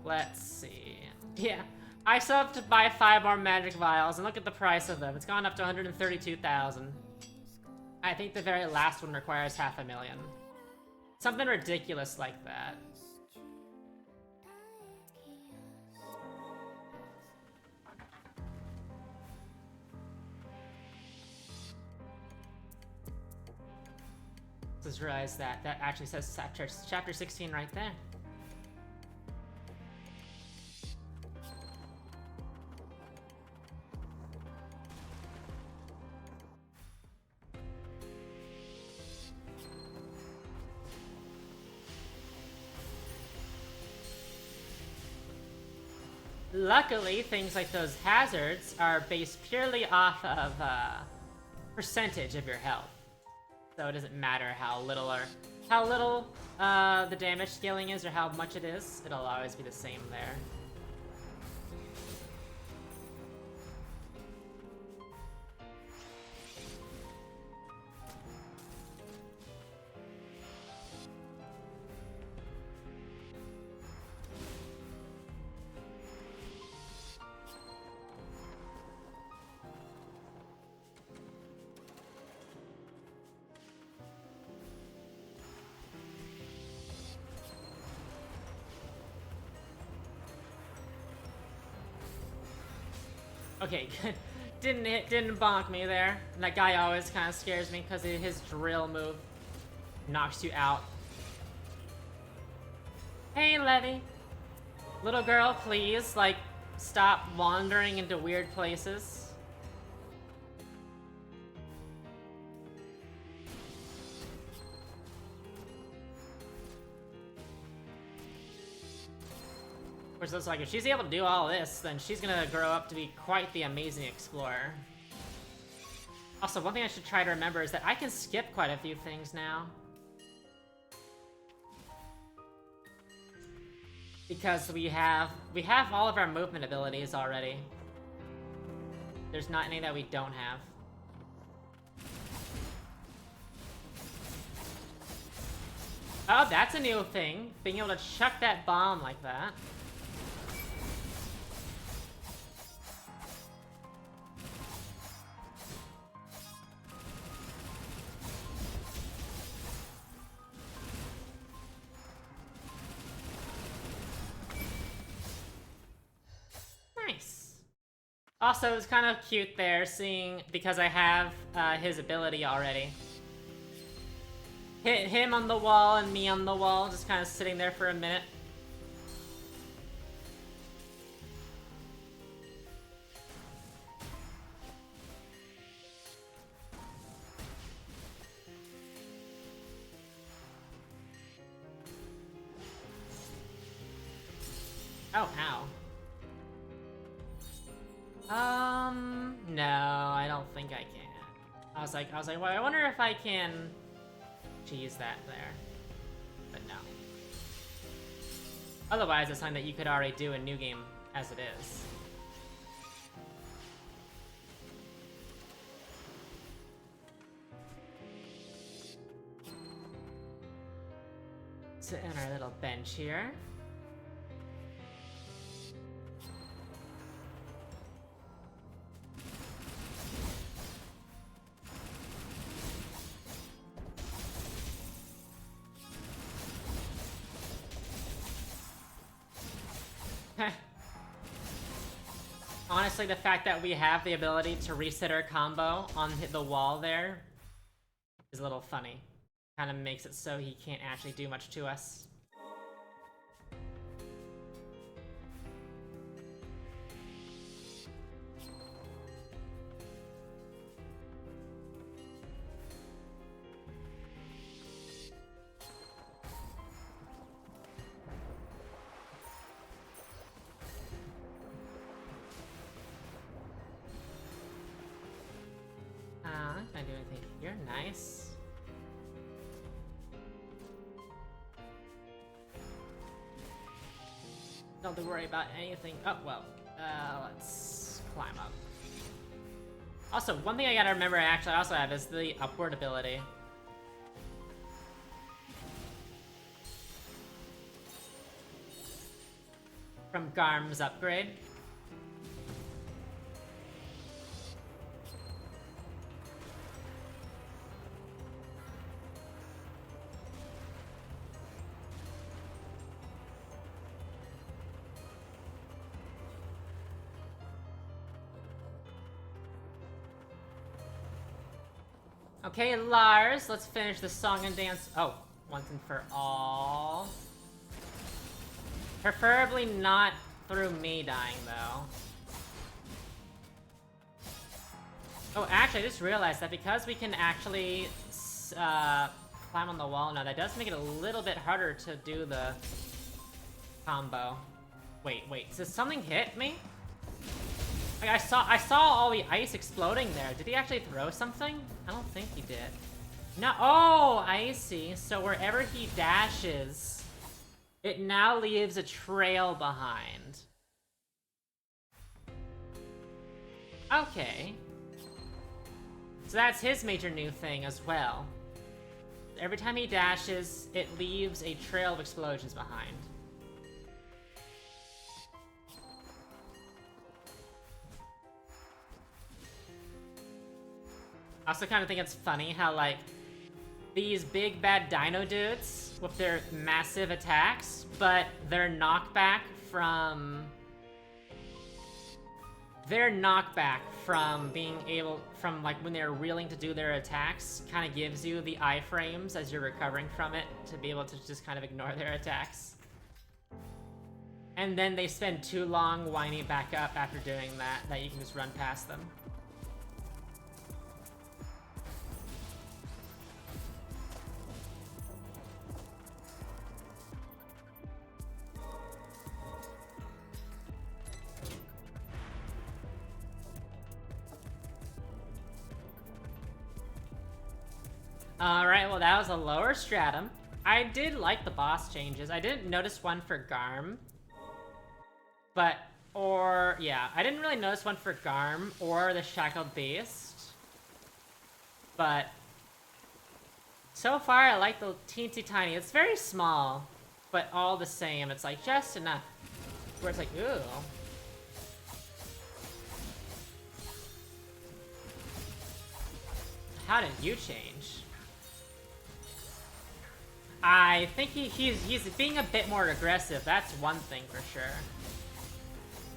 Let's see. Yeah, I still have to buy 5 more magic vials, and look at the price of them. It's gone up to 132,000. I think the very last one requires 500,000. Something ridiculous like that. Just realized that actually says chapter 16 right there. luckily, things like those hazards are based purely off of percentage of your health. So it doesn't matter how little the damage scaling is or how much it is. It'll always be the same there. Okay, good. Didn't bonk me there. And that guy always kind of scares me because his drill move knocks you out. Hey, Levy. Little girl, please, like, stop wandering into weird places. Which looks like if she's able to do all this, then she's gonna grow up to be quite the amazing explorer. Also, one thing I should try to remember is that I can skip quite a few things now. Because we have all of our movement abilities already. There's not any that we don't have. Oh, that's a new thing. Being able to chuck that bomb like that. Nice. Also, it's kind of cute there, seeing, because I have his ability already. Hit him on the wall and me on the wall, just kind of sitting there for a minute. Oh, ow. No, I don't think I can. I was like, well, I wonder if I can cheese that there. But no. Otherwise, it's something that you could already do in New Game as it is. Sit in our little bench here. Honestly, the fact that we have the ability to reset our combo on the wall there is a little funny. Kind of makes it so he can't actually do much to us. Can I do anything here? Nice. Don't have to worry about anything. Oh, well. Let's climb up. Also, one thing I gotta remember I actually also have is the upward ability. From Garm's upgrade. Okay, Lars, let's finish the song and dance. Oh, once and for all. Preferably not through me dying, though. Oh, actually, I just realized that because we can actually climb on the wall now, that does make it a little bit harder to do the combo. Wait, does something hit me? Like, I saw all the ice exploding there. Did he actually throw something? I don't think he did. No, oh, I see. So wherever he dashes, it now leaves a trail behind. Okay. So that's his major new thing as well. Every time he dashes, it leaves a trail of explosions behind. I also kind of think it's funny how, like, these big bad dino dudes with their massive attacks, but their knockback from being able, from like when they're reeling to do their attacks, kind of gives you the iframes as you're recovering from it to be able to just kind of ignore their attacks. And then they spend too long winding back up after doing that you can just run past them. Alright, well that was a lower stratum. I did like the boss changes. I didn't notice one for Garm. But, I didn't really notice one for Garm or the Shackled Beast. But, so far I like the teensy tiny. It's very small, but all the same, it's like just enough. Where it's like, ooh. How did you change? I think he's being a bit more aggressive. That's one thing for sure.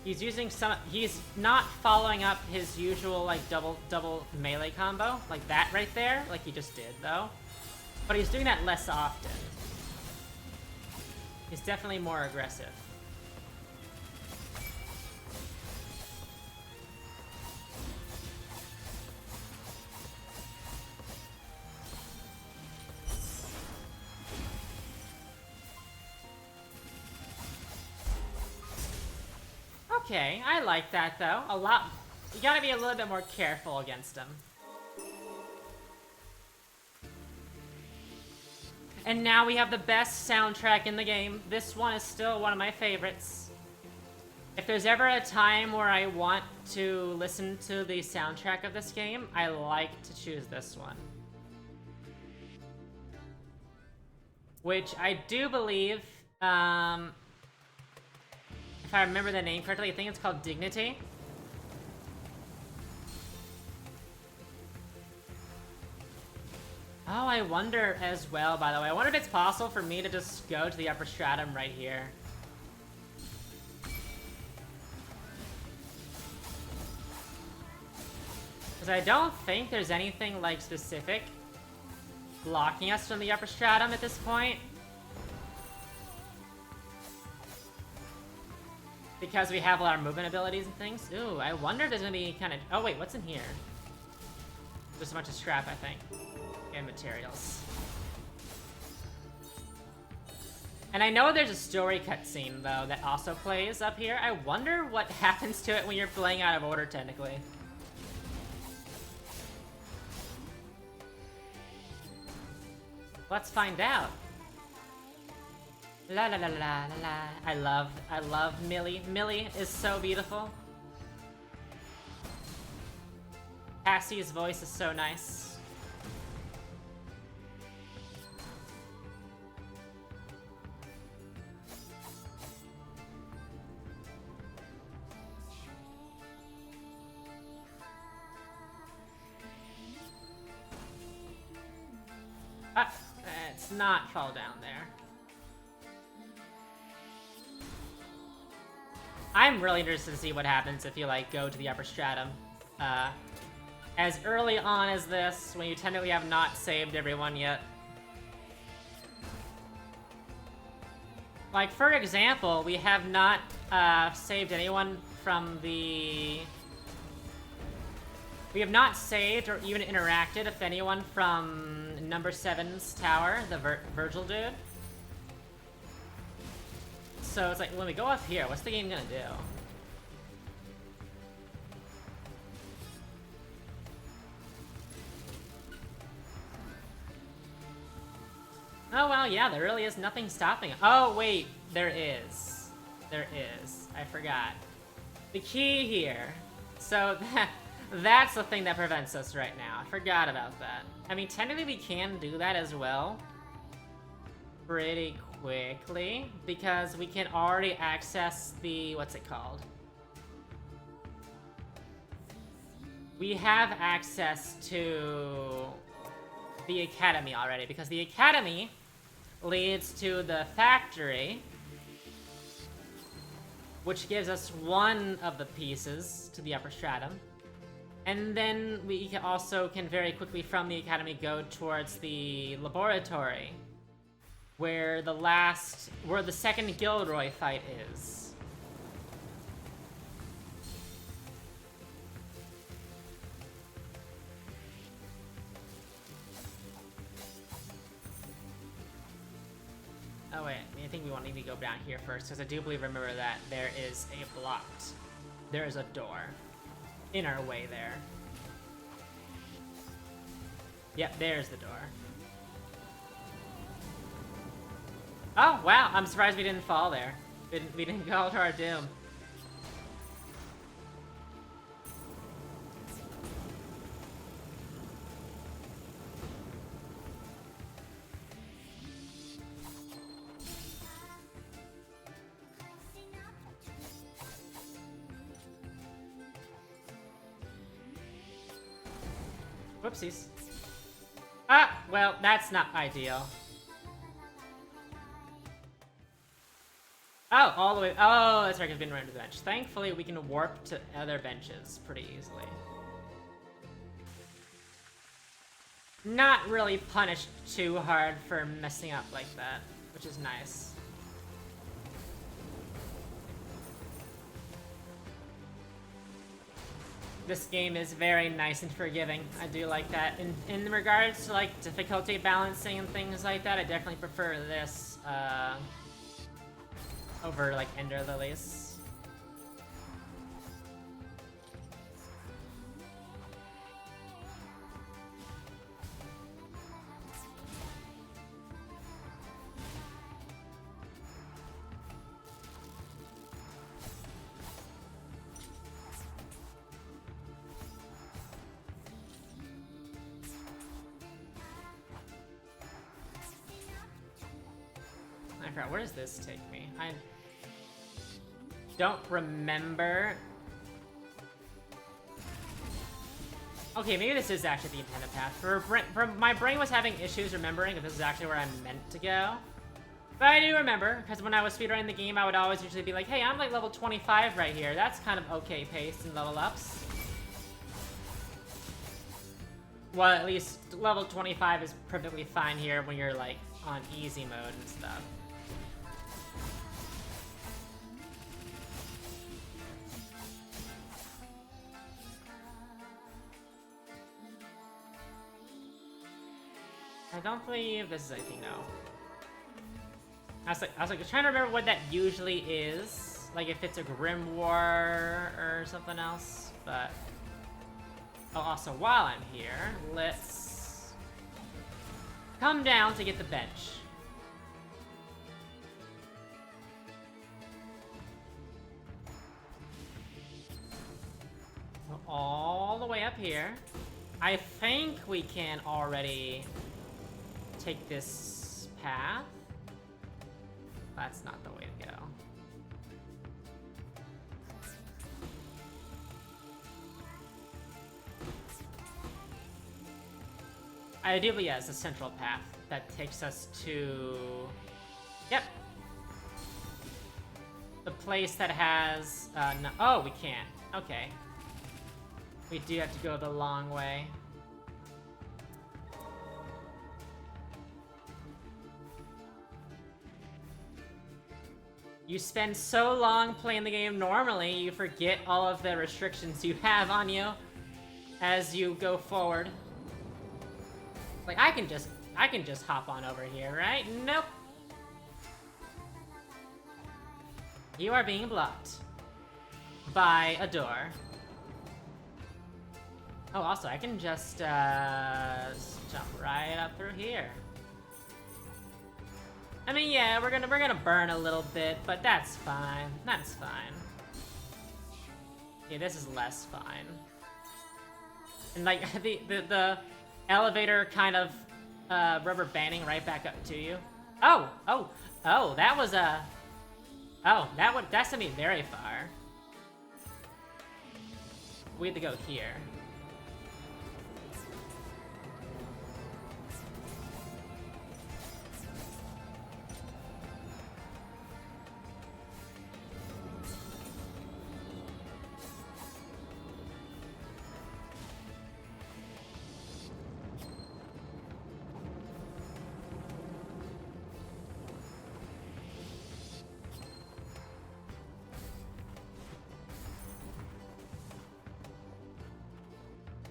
He's not following up his usual like double melee combo like that right there, like he just did though. But he's doing that less often. He's definitely more aggressive. Okay, I like that though. A lot. You gotta be a little bit more careful against him. And now we have the best soundtrack in the game. This one is still one of my favorites. If there's ever a time where I want to listen to the soundtrack of this game, I like to choose this one. Which I do believe, if I remember the name correctly, I think it's called Dignity. Oh, I wonder as well, by the way. I wonder if it's possible for me to just go to the upper stratum right here. Because I don't think there's anything, like, specific blocking us from the upper stratum at this point. Because we have a lot of movement abilities and things. Ooh, I wonder if there's gonna be kind of... Oh wait, what's in here? Just a bunch of scrap, I think. And materials. And I know there's a story cutscene, though, that also plays up here. I wonder what happens to it when you're playing out of order, technically. Let's find out. La la la la la la. I love Millie. Millie is so beautiful. Cassie's voice is so nice. Let's not fall down there. I'm really interested to see what happens if you, like, go to the upper stratum. As early on as this, when you technically have not saved everyone yet. Like, for example, we have not, saved anyone from the... We have not saved or even interacted with anyone from number 7's tower, the Virgil dude. So it's like, when we go up here, what's the game gonna do? Oh, well, yeah, there really is nothing stopping it. Oh, wait, there is. There is. I forgot. The key here. So that's the thing that prevents us right now. I forgot about that. I mean, technically we can do that as well. Pretty quickly. Because we can already access the... what's it called? We have access to the academy already. Because the academy leads to the factory, which gives us one of the pieces to the upper stratum. And then we also can very quickly from the academy go towards the laboratory, where the second Gilroy fight is. Oh wait, I think we want to need to go down here first, because I do remember that there is a blocked. There is a door in our way there. Yep, there's the door. Oh wow, I'm surprised we didn't fall there. We didn't go to our doom. Whoopsies. Ah, well, that's not ideal. Oh, all the way. Oh, that's right, because we didn't run to the bench. Thankfully, we can warp to other benches pretty easily. Not really punished too hard for messing up like that, which is nice. This game is very nice and forgiving. I do like that. In regards to like difficulty balancing and things like that, I definitely prefer this over like Ender Lilies. I forgot, where does this take me? I don't remember. Okay, maybe this is actually the intended path. My brain was having issues remembering if this is actually where I'm meant to go. But I do remember, because when I was speedrunning the game, I would always usually be like, hey, I'm like level 25 right here. That's kind of okay pace in level ups. Well, at least level 25 is perfectly fine here when you're like on easy mode and stuff. I don't believe this is anything, no. I was like trying to remember what that usually is. Like if it's a Grimoire or something else, but... Oh, also, while I'm here, let's come down to get the bench. Go all the way up here. I think we can already take this path. That's not the way to go. Ideally, yeah, it's a central path that takes us to... Yep. The place that has... no... Oh, we can't. Okay. We do have to go the long way. You spend so long playing the game normally, you forget all of the restrictions you have on you as you go forward. Like, I can just hop on over here, right? Nope. You are being blocked by a door. Oh, also, I can just jump right up through here. I mean, yeah, we're gonna burn a little bit, but that's fine. That's fine. Yeah, this is less fine. And like the elevator kind of rubber banding right back up to you. Oh, that was a. Oh, that sent me very far. We had to go here.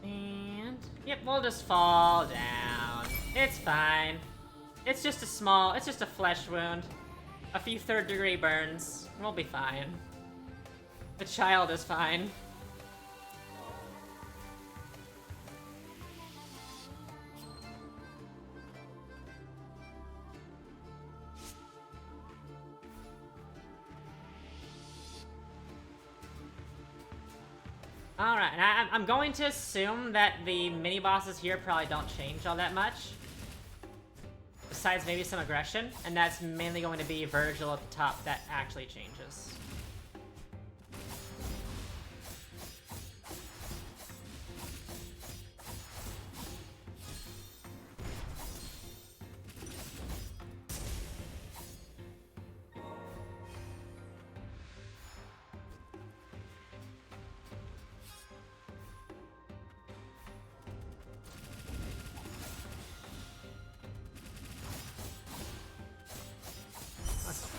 And yep, we'll just fall down. It's fine. It's just a flesh wound. A few third-degree burns. We'll be fine. The child is fine. Alright, and I'm going to assume that the mini-bosses here probably don't change all that much. Besides maybe some aggression, and that's mainly going to be Virgil at the top that actually changes.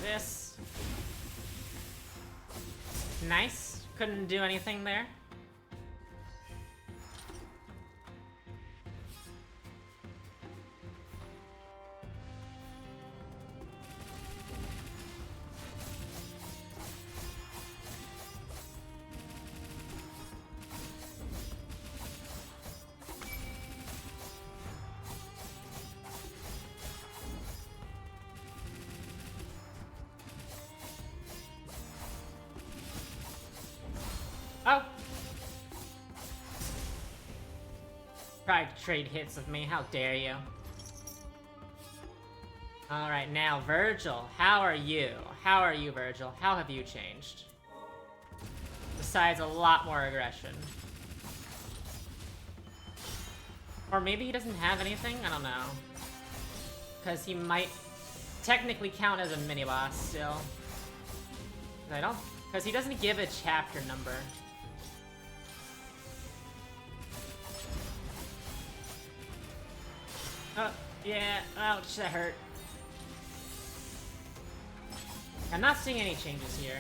This. Nice. Couldn't do anything there. Oh! Tried to trade hits with me, how dare you. Alright, now Virgil, how are you? How are you, Virgil? How have you changed? Besides a lot more aggression. Or maybe he doesn't have anything? I don't know. Because he might technically count as a mini-boss still. I don't... Because he doesn't give a chapter number. Oh, yeah, ouch, that hurt. I'm not seeing any changes here.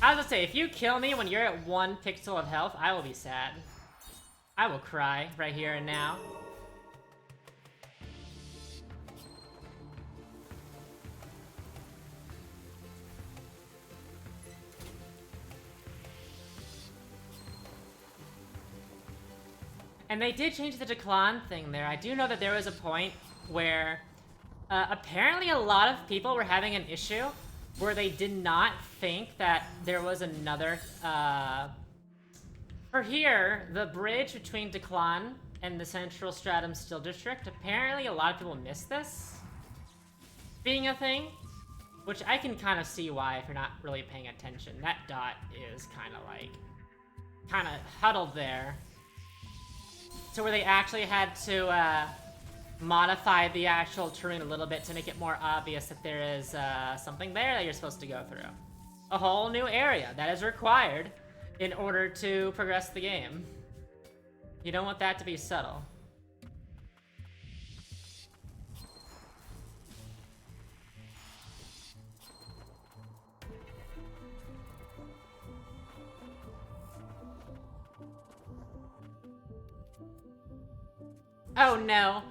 I was gonna say, if you kill me when you're at 1 pixel of health, I will be sad. I will cry right here and now. And they did change the decline thing there. I do know that there was a point where apparently a lot of people were having an issue where they did not think that there was another... For here, the bridge between Declan and the Central Stratum Steel District, apparently a lot of people miss this being a thing, which I can kind of see why if you're not really paying attention. That dot is kind of huddled there. So where they actually had to modify the actual terrain a little bit to make it more obvious that there is something there that you're supposed to go through. A whole new area that is required in order to progress the game. You don't want that to be subtle. Oh no.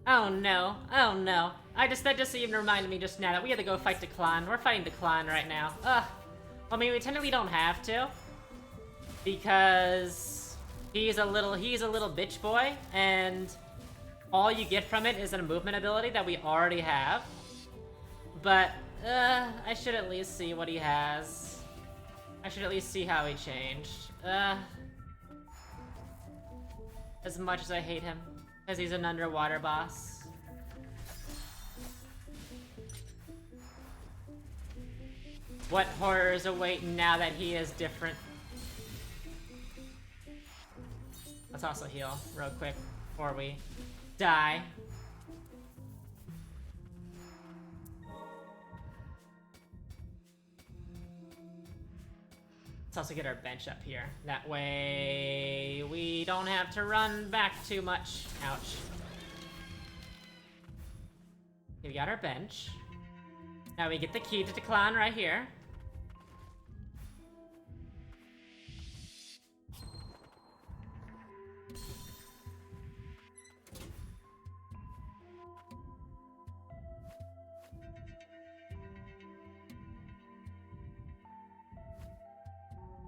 Oh no. Oh no. That just even reminded me just now that we had to go fight Declan. We're fighting Declan right now. Ugh. I mean, we technically don't have to. Because he's a little bitch boy, and all you get from it is a movement ability that we already have. But, I should at least see what he has. I should at least see how he changed. As much as I hate him, because he's an underwater boss. What horrors await now that he is different? Let's also heal real quick before we die. Let's also get our bench up here. That way we don't have to run back too much. Ouch. Okay, we got our bench. Now we get the key to Declan right here.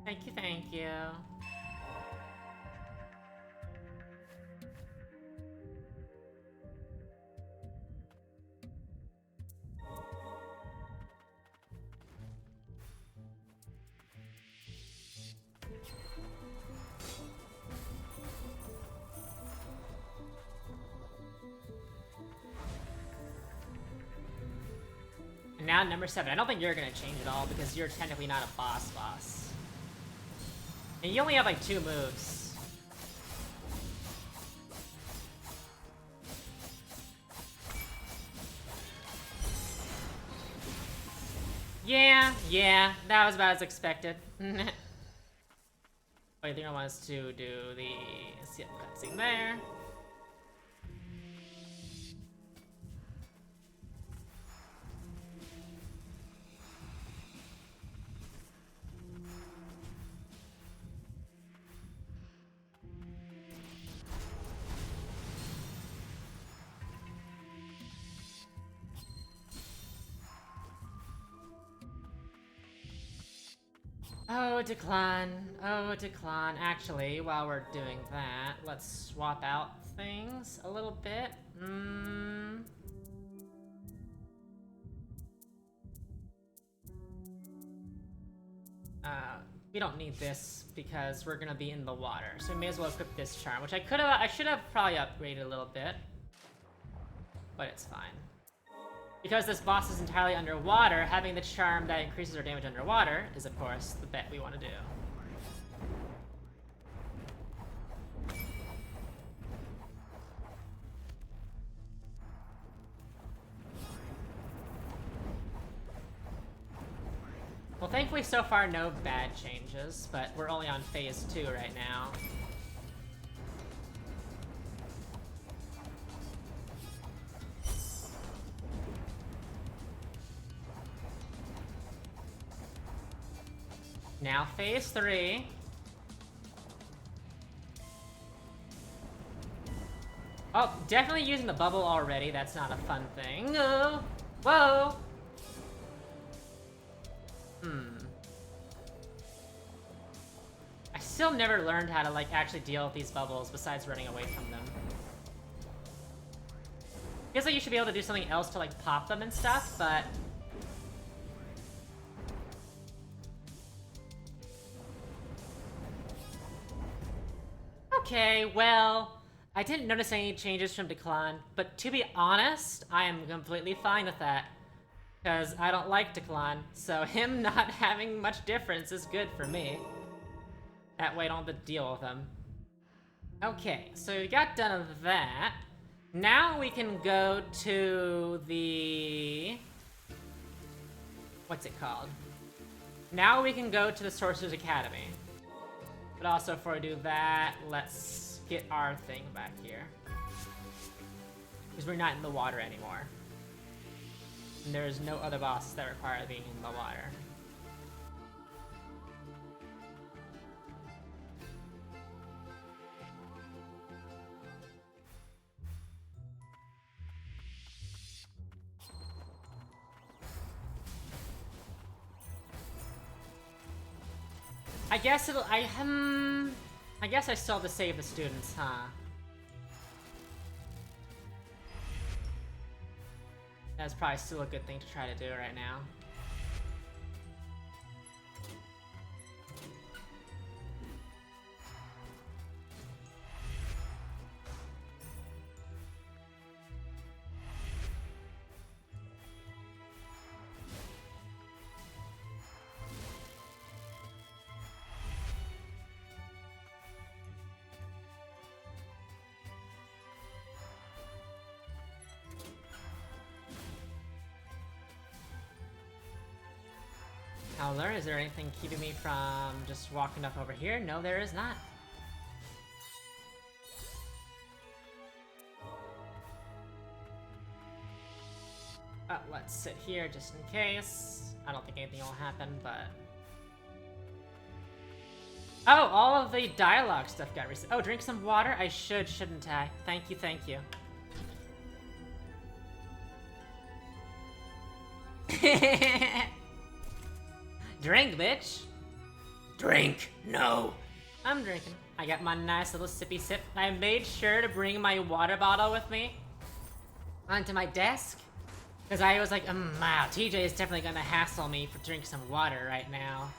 Thank you, thank you. And now number 7. I don't think you're gonna change at all because you're technically not a boss. And you only have like 2 moves. Yeah, that was about as expected. Wait, I think I want us to do the cutscene there. Oh, Declan. Oh, Declan. Actually, while we're doing that, let's swap out things a little bit. We don't need this because we're gonna be in the water, so we may as well equip this charm, which I should have probably upgraded a little bit, but it's fine. Because this boss is entirely underwater, having the charm that increases our damage underwater is, of course, the bet we want to do. Well, thankfully, so far, no bad changes, but we're only on phase 2 right now. Now phase 3. Oh, definitely using the bubble already. That's not a fun thing. Whoa! I still never learned how to, like, actually deal with these bubbles besides running away from them. Feels like you should be able to do something else to, like, pop them and stuff, but... Okay, well, I didn't notice any changes from Declan, but to be honest, I am completely fine with that. Because I don't like Declan, so him not having much difference is good for me. That way I don't have to deal with him. Okay, so we got done with that. Now we can go to the... What's it called? Now we can go to the Sorcerer's Academy. But also, before we do that, let's get our thing back here. Because we're not in the water anymore. And there's no other bosses that require being in the water. I guess it'll. I guess I still have to save the students, huh? That's probably still a good thing to try to do right now. Howler, is there anything keeping me from just walking up over here? No, there is not. Let's sit here just in case. I don't think anything will happen, but... Oh, all of the dialogue stuff got reset. Oh, drink some water? I should, shouldn't I? Thank you, thank you. Drink, bitch. Drink. No. I'm drinking. I got my nice little sippy sip. I made sure to bring my water bottle with me onto my desk. Because I was like, wow, TJ is definitely gonna hassle me for drinking some water right now.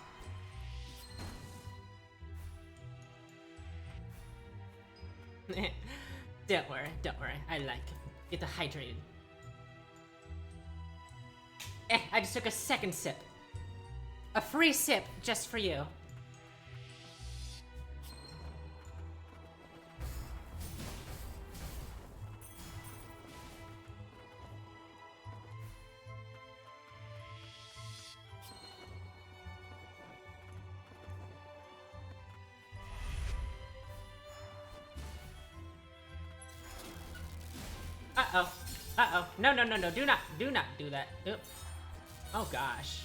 Don't worry. I like it. Get hydrated. I just took a second sip. A free sip just for you. Uh-oh. No. Do not do that. Oop. Oh gosh.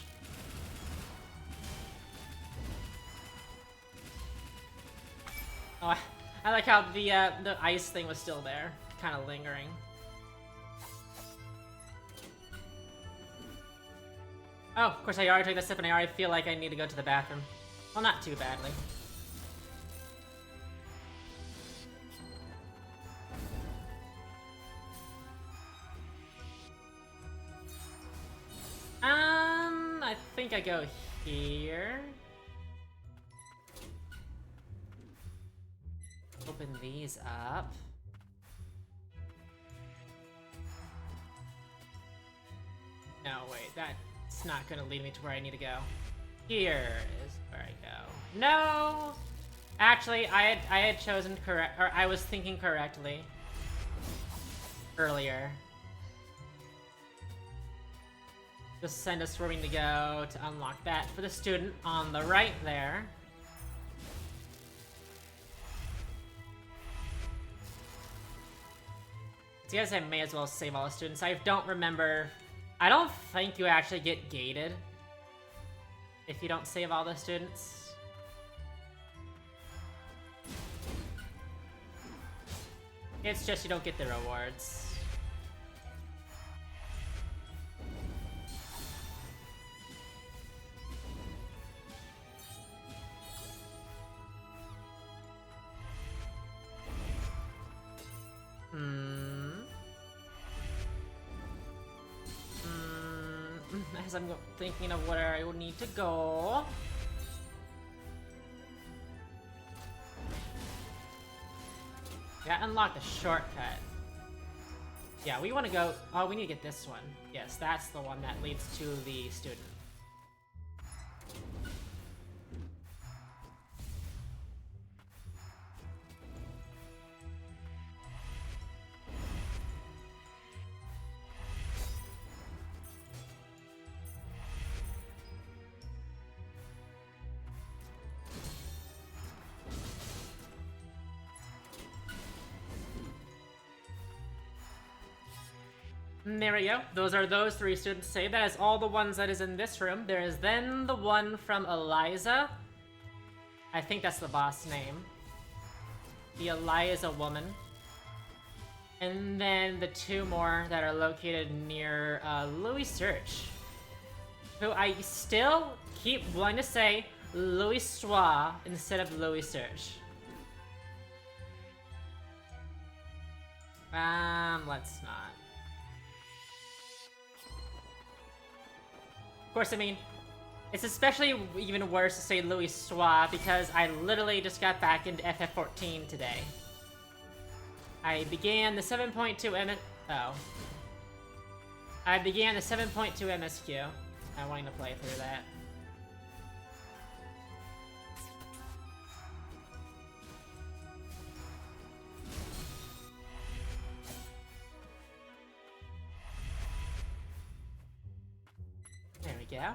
Oh, I like how the ice thing was still there, kind of lingering. Oh, of course I already took that sip and I already feel like I need to go to the bathroom. Well, not too badly. I think I go here. Open these up. No, wait, that's not gonna lead me to where I need to go. Here is where I go. No! Actually, I had chosen correct, or I was thinking correctly earlier. Just send us where we need to go to unlock that for the student on the right there. So I guess I may as well save all the students. I don't remember. I don't think you actually get gated if you don't save all the students. It's just you don't get the rewards. As I'm thinking of where I would need to go. Yeah, unlock the shortcut. Yeah, we want to go. Oh, we need to get this one. Yes, that's the one that leads to the student. There we go. Those are those three students saved. That is all the ones that is in this room. There is then the one from Eliza. I think that's the boss name. The Eliza woman. And then the two more that are located near Louis Search. Who I still keep wanting to say Louis Soir instead of Louis Search. Let's not. Of course, I mean, it's especially even worse to say Louis Soir because I literally just got back into FF14 today. I began the 7.2 I began the 7.2 MSQ. I'm wanting to play through that. There we go.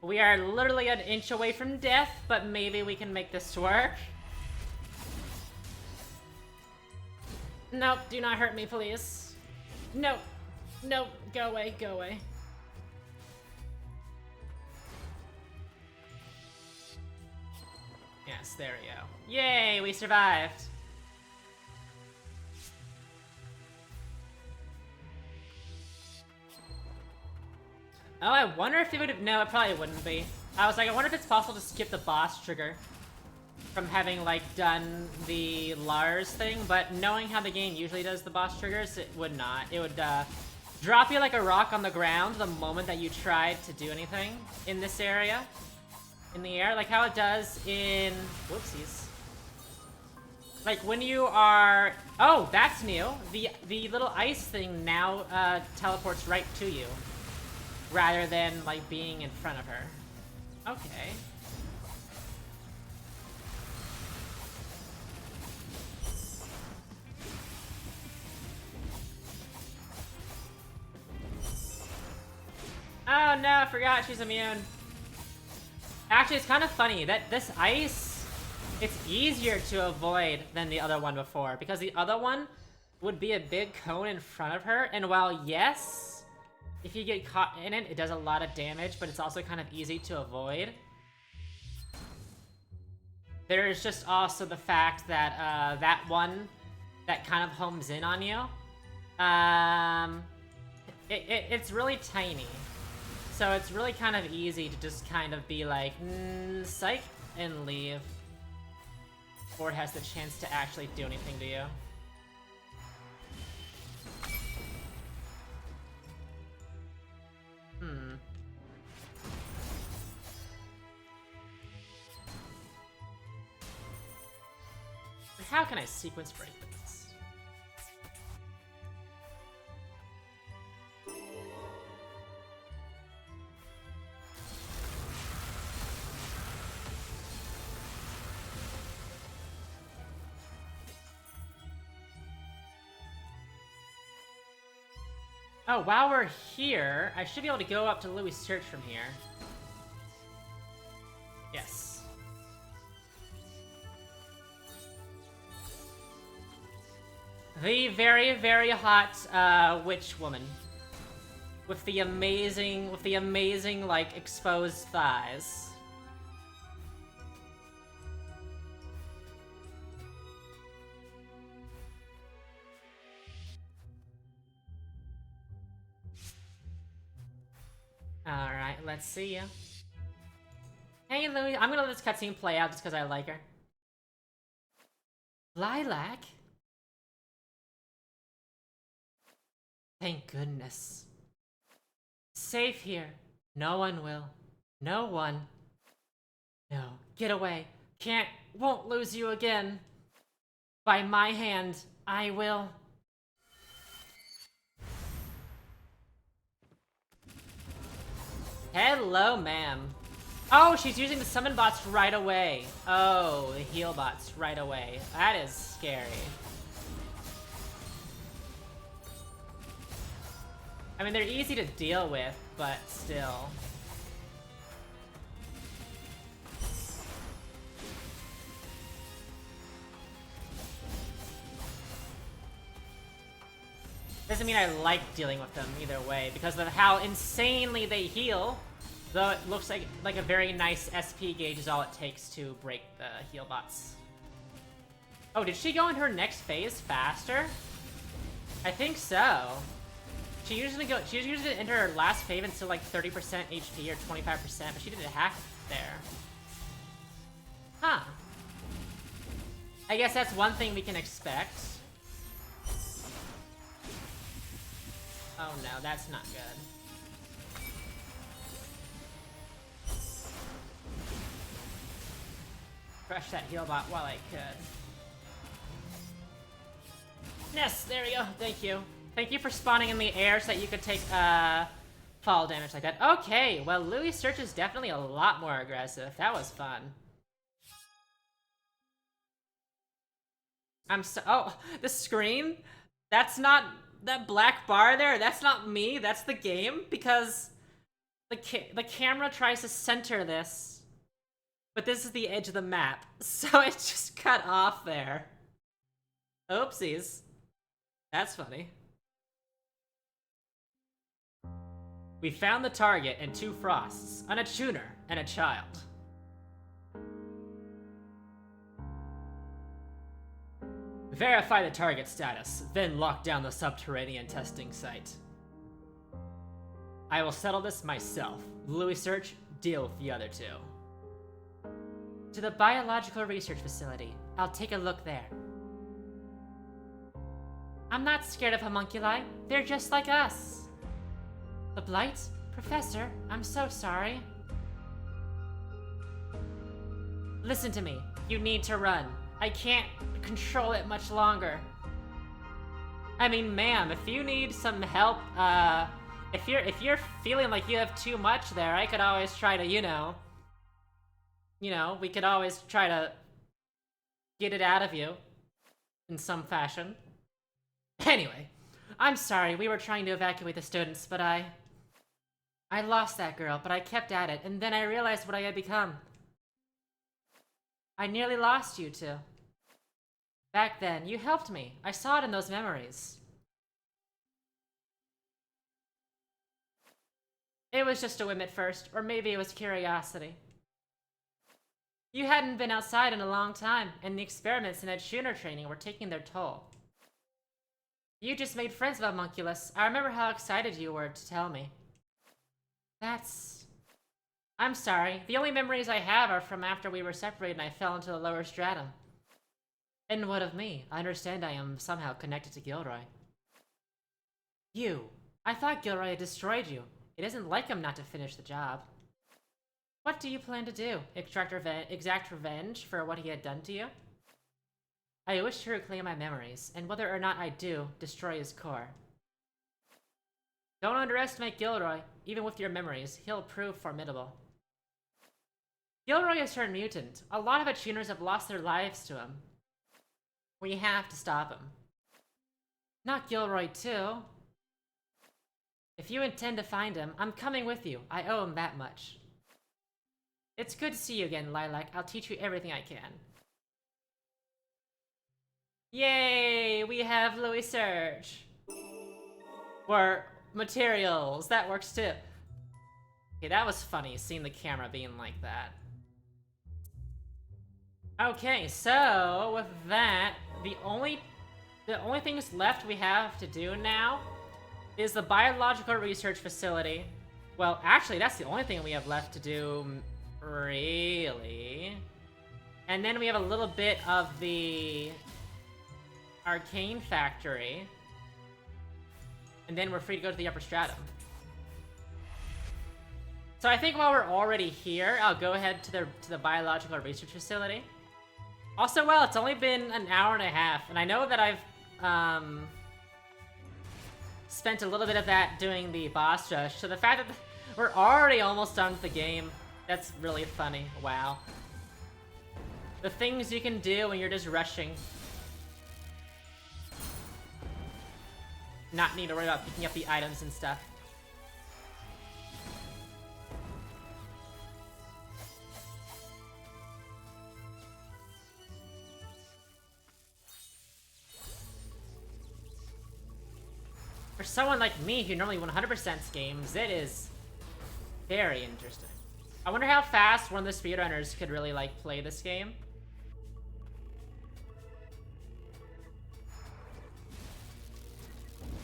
We are literally an inch away from death, but maybe we can make this work. Nope, do not hurt me, please. Nope. Nope, go away, go away. Yes, there we go. Yay, we survived. Oh, I wonder if it would have... No, it probably wouldn't be. I was like, I wonder if it's possible to skip the boss trigger from having, like, done the Lars thing, but knowing how the game usually does the boss triggers, it would not. It would, drop you like a rock on the ground the moment that you tried to do anything in this area. In the air, like how it does in... Whoopsies. Like, when you are... Oh, that's new! The little ice thing now, teleports right to you. Rather than, like, being in front of her. Okay. Oh no, I forgot she's immune. Actually, it's kind of funny that this ice, it's easier to avoid than the other one before, because the other one would be a big cone in front of her, and while yes, if you get caught in it, it does a lot of damage, but it's also kind of easy to avoid. There's just also the fact that that one that kind of homes in on you, it's really tiny. So it's really kind of easy to just kind of be like, psych, and leave. Before it has the chance to actually do anything to you. How can I sequence break this? Oh, while we're here, I should be able to go up to Louis' Search from here. Yes. The very, very hot, witch woman. With the amazing, like, exposed thighs. Alright, let's see ya. Hey, Louis, I'm gonna let this cutscene play out just because I like her. Lilac? Thank goodness. Safe here. No one will. No one. No. Get away. Won't lose you again. By my hand, I will. Hello, ma'am. Oh, she's using the summon bots right away. Oh, the heal bots right away. That is scary. I mean, they're easy to deal with, but still. Doesn't mean I like dealing with them either way, because of how insanely they heal. Though it looks like a very nice SP gauge is all it takes to break the heal bots. Oh, did she go into her next phase faster? I think so. She usually enter her last phase until like 30% HP or 25%, but she did a half there. Huh. I guess that's one thing we can expect. Oh no, that's not good. Crush that heal bot while I could. Yes, there we go. Thank you. Thank you for spawning in the air so that you could take fall damage like that. Okay, well, Louis' search is definitely a lot more aggressive. That was fun. Oh, the screen? That's not that black bar there. That's not me. That's the game because the camera tries to center this, but this is the edge of the map, so it just cut off there. Oopsies. That's funny. We found the target and 2 frosts, and a tuner, and a child. Verify the target status, then lock down the subterranean testing site. I will settle this myself. Louis Search, deal with the other 2. To the biological research facility. I'll take a look there. I'm not scared of homunculi. They're just like us. The Blight? Professor, I'm so sorry. Listen to me. You need to run. I can't control it much longer. I mean, ma'am, if you need some help, if you're feeling like you have too much there, I could always try to, you know, we could always try to get it out of you in some fashion. Anyway, I'm sorry, we were trying to evacuate the students, but I lost that girl, but I kept at it, and then I realized what I had become. I nearly lost you two. Back then, you helped me. I saw it in those memories. It was just a whim at first, or maybe it was curiosity. You hadn't been outside in a long time, and the experiments in Edshooner training were taking their toll. You just made friends with Homunculus. I remember how excited you were to tell me. I'm sorry. The only memories I have are from after we were separated and I fell into the lower stratum. And what of me? I understand I am somehow connected to Gilroy. You. I thought Gilroy had destroyed you. It isn't like him not to finish the job. What do you plan to do? Exact revenge for what he had done to you? I wish to reclaim my memories, and whether or not I do, destroy his core. Don't underestimate Gilroy. Even with your memories, he'll prove formidable. Gilroy has turned mutant. A lot of Attuners have lost their lives to him. We have to stop him. Not Gilroy, too. If you intend to find him, I'm coming with you. I owe him that much. It's good to see you again, Lilac. I'll teach you everything I can. Yay! We have Louis Surge. Or materials. That works too. Okay, that was funny, seeing the camera being like that. Okay, so with that, the only things left we have to do now is the biological research facility. Well, actually, that's the only thing we have left to do, really. And then we have a little bit of the arcane factory. And then we're free to go to the upper stratum. So I think while we're already here, I'll go ahead to the biological research facility. Also, well, it's only been an hour and a half, and I know that I've spent a little bit of that doing the boss rush. So the fact that we're already almost done with the game, that's really funny. Wow. The things you can do when you're just rushing. Not need to worry about picking up the items and stuff. For someone like me who normally 100% games, it is very interesting. I wonder how fast one of the speedrunners could really like play this game.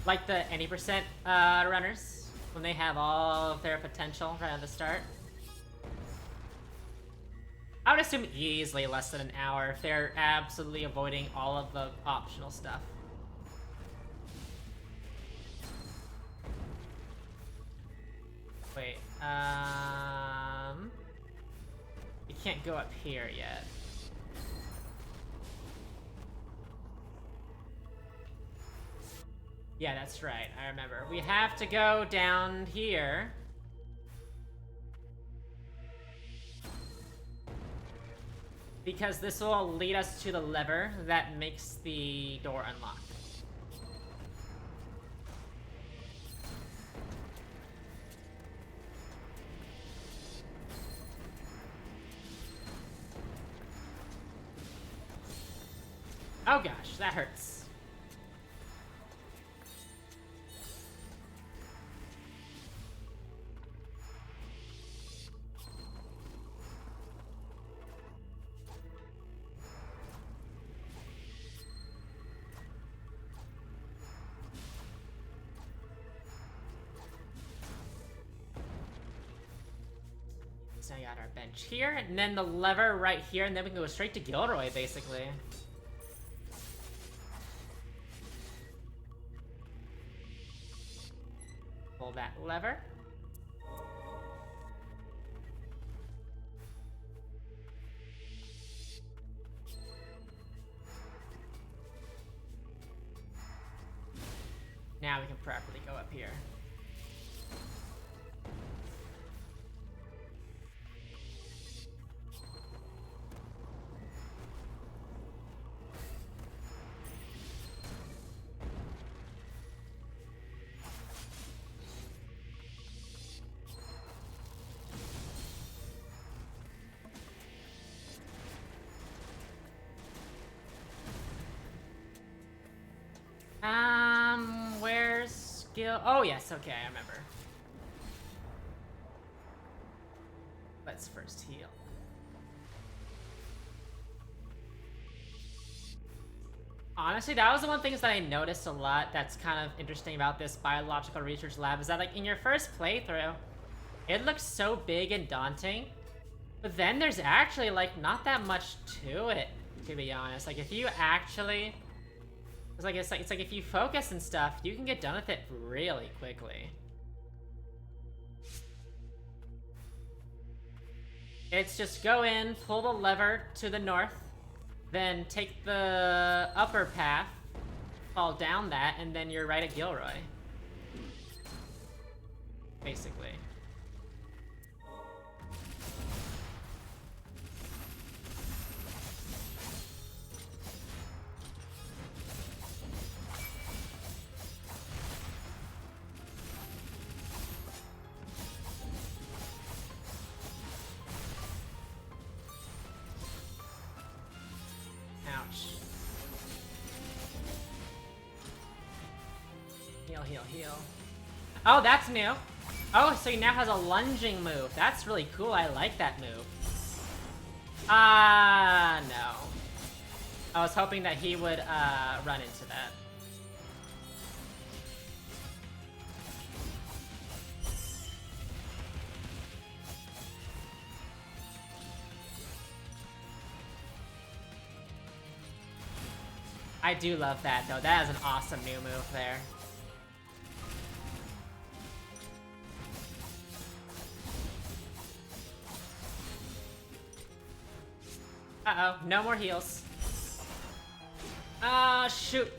Like the any percent runners, when they have all of their potential right at the start. I would assume easily less than an hour if they're absolutely avoiding all of the optional stuff. Wait, you can't go up here yet. Yeah, that's right, I remember. We have to go down here. Because this will lead us to the lever that makes the door unlock. Oh gosh, that hurts. So I got our bench here, and then the lever right here, and then we can go straight to Gilroy, basically. Pull that lever. Now we can properly go up here. Where's Gil? Oh, yes, okay, I remember. Let's first heal. Honestly, that was the one thing that I noticed a lot that's kind of interesting about this biological research lab, is that, like, in your first playthrough, it looks so big and daunting, but then there's actually, like, not that much to it, to be honest. Like, if you actually... It's like if you focus and stuff, you can get done with it really quickly. It's just go in, pull the lever to the north, then take the upper path, fall down that, and then you're right at Gilroy. Basically. Heal. Oh, that's new. Oh, so he now has a lunging move. That's really cool. I like that move. No. I was hoping that he would, run into that. I do love that, though. That is an awesome new move there. Uh-oh, no more heals. Ah, shoot.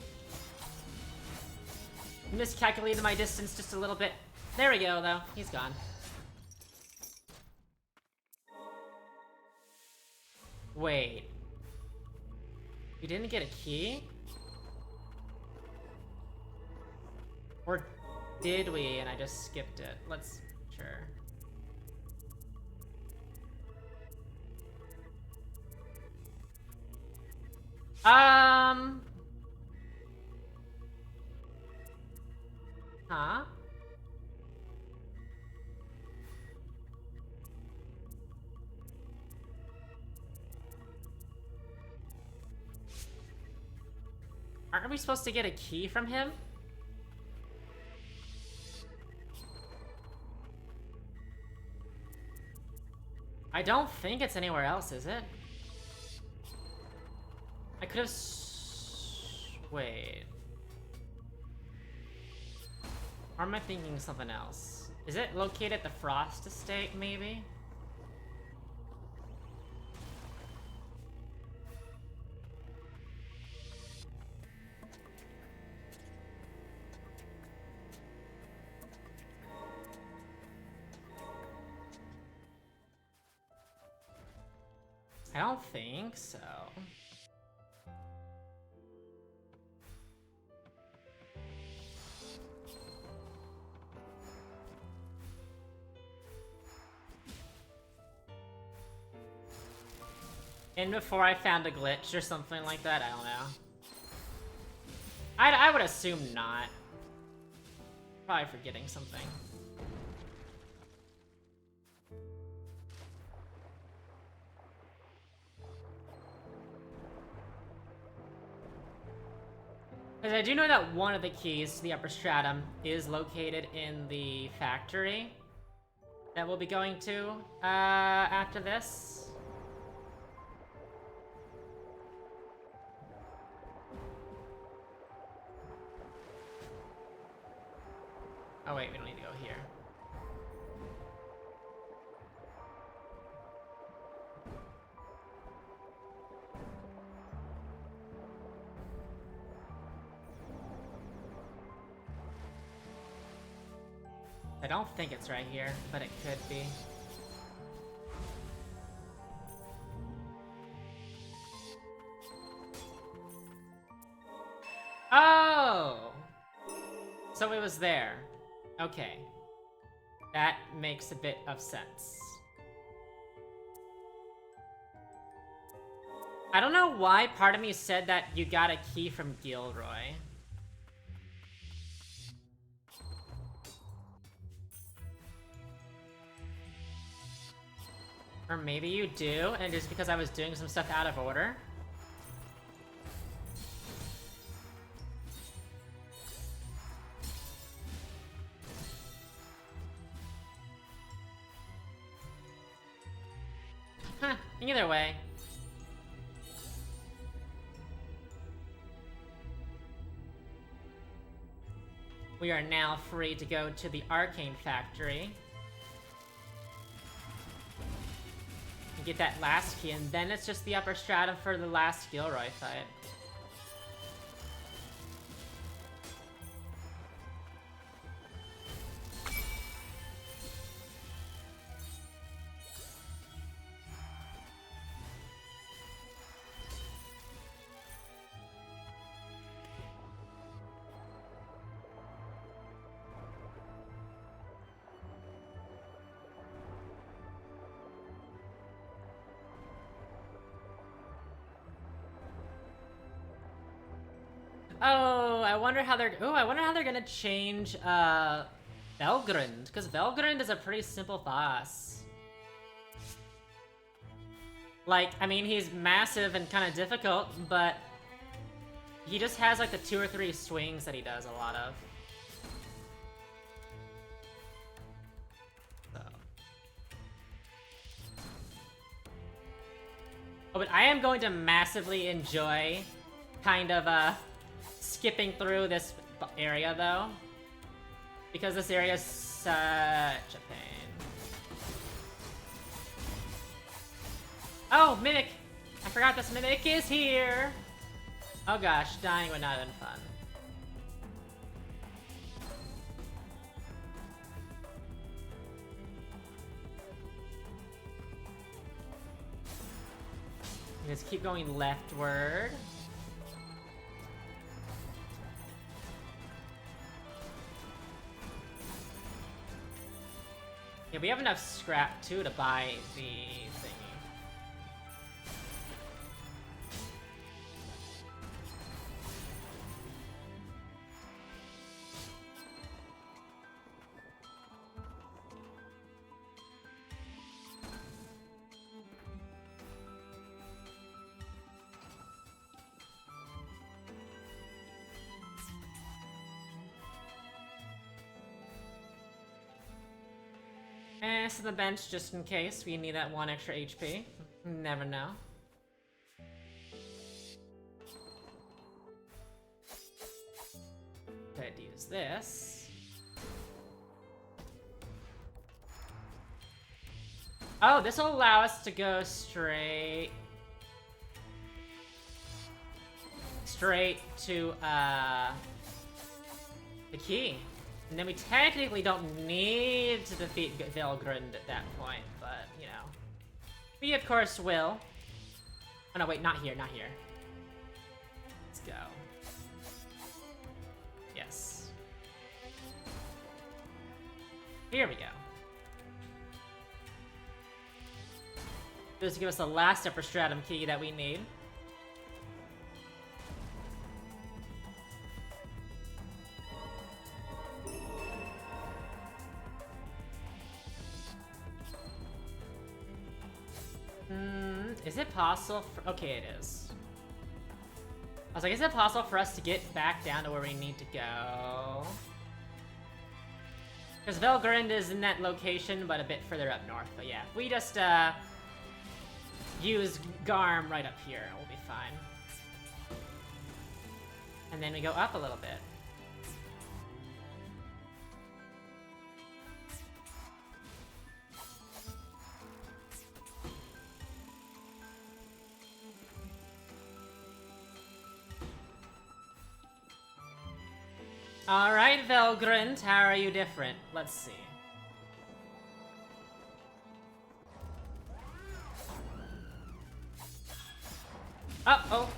Miscalculated my distance just a little bit. There we go, though. He's gone. Wait. We didn't get a key? Or did we, and I just skipped it? Let's... sure. Huh? Aren't we supposed to get a key from him? I don't think it's anywhere else, is it? I could have wait. Or am I thinking something else? Is it located at the Frost Estate, maybe? I don't think so. And before I found a glitch or something like that, I don't know. I would assume not. Probably forgetting something. Because I do know that one of the keys to the upper stratum is located in the factory that we'll be going to after this. Oh wait, we don't need to go here. I don't think it's right here, but it could be. Oh! So it was there. Okay. That makes a bit of sense. I don't know why part of me said that you got a key from Gilroy. Or maybe you do, and just because I was doing some stuff out of order. Huh, either way. We are now free to go to the Arcane Factory. Get that last key, and then it's just the upper stratum for the last Gilroy fight. Oh, I wonder how they're gonna change Velgrund, because Velgrund is a pretty simple boss. Like, I mean, he's massive and kind of difficult, but he just has like the 2 or 3 swings that he does a lot of. So. Oh, but I am going to massively enjoy kind of skipping through this area, though, because this area is such a pain. Oh, Mimic! I forgot this Mimic is here! Oh gosh, dying would not have been fun. Just keep going leftward. Yeah, we have enough scrap, too, to buy the thingy. Sit on the bench just in case we need that 1 extra HP. Never know. Could use this. Oh, this will allow us to go straight to the key. And then we technically don't need to defeat Velgrund at that point, but, you know. We, of course, will. Oh, no, wait, not here, not here. Let's go. Yes. Here we go. This will give us the last upper stratum key that we need. Is it possible for... Okay, it is. I was like, is it possible for us to get back down to where we need to go? Because Velgrund is in that location, but a bit further up north. But yeah, if we just use Garm right up here, we'll be fine. And then we go up a little bit. Alright, Velgrund, how are you different? Let's see. Oh.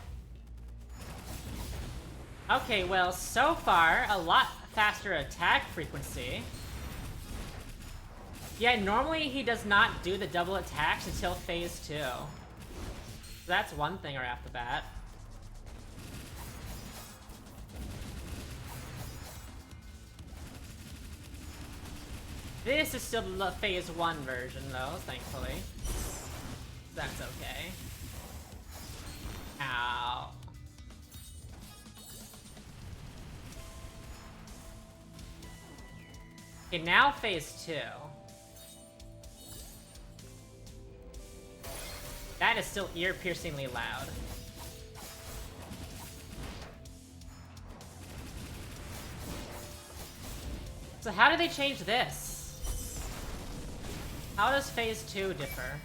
Okay, well, so far, a lot faster attack frequency. Yeah, normally he does not do the double attacks until phase 2. So that's one thing right off the bat. This is still the phase 1 version, though, thankfully. That's okay. Ow. Okay, now phase 2. That is still ear-piercingly loud. So how do they change this? How does phase 2 differ?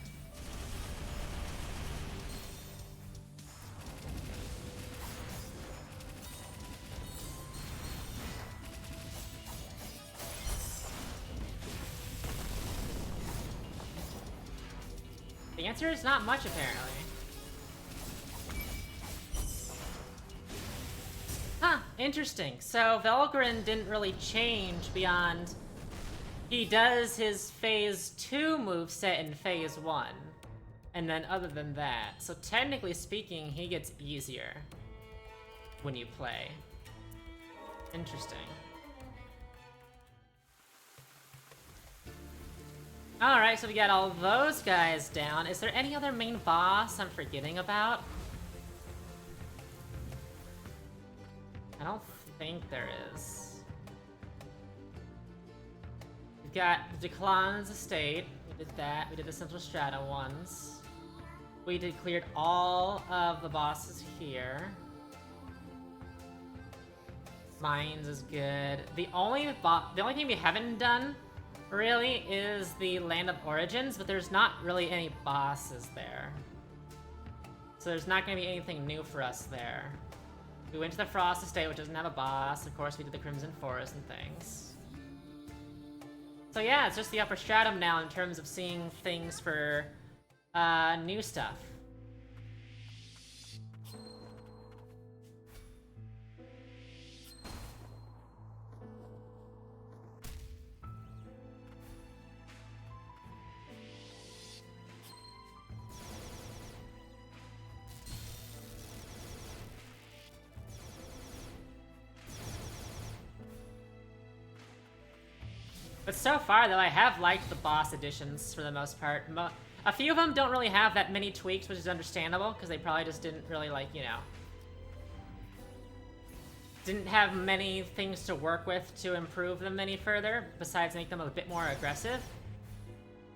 The answer is not much, apparently. Huh, interesting. So Velgrund didn't really change beyond... He does his phase 2 moveset in phase 1. And then other than that. So technically speaking, he gets easier when you play. Interesting. Alright, so we got all those guys down. Is there any other main boss I'm forgetting about? I don't think there is. We've got Declan's Estate. We did that. We did the Central Strata ones. We did cleared all of the bosses here. Mines is good. The only thing we haven't done really is the Land of Origins, but there's not really any bosses there. So there's not going to be anything new for us there. We went to the Frost Estate, which doesn't have a boss. Of course, we did the Crimson Forest and things. So yeah, it's just the upper stratum now in terms of seeing things for new stuff. But so far, though, I have liked the boss additions for the most part. A few of them don't really have that many tweaks, which is understandable, because they probably just didn't really, like, you know... Didn't have many things to work with to improve them any further, besides make them a bit more aggressive.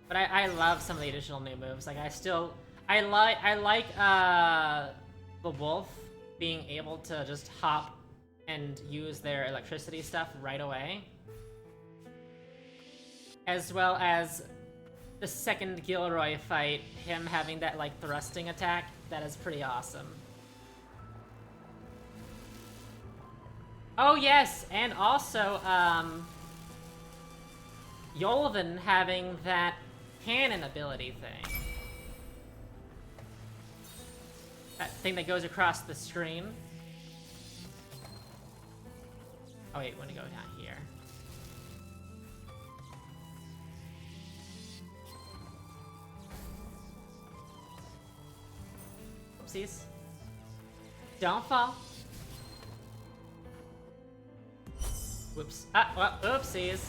But I love some of the additional new moves. Like I like the wolf being able to just hop and use their electricity stuff right away. As well as the second Gilroy fight, him having that like thrusting attack, that is pretty awesome. Oh yes, and also Yolvin having that cannon ability thing. That thing that goes across the screen. Oh wait, want to go down here. Oopsies. Don't fall. Whoops. Well, oopsies.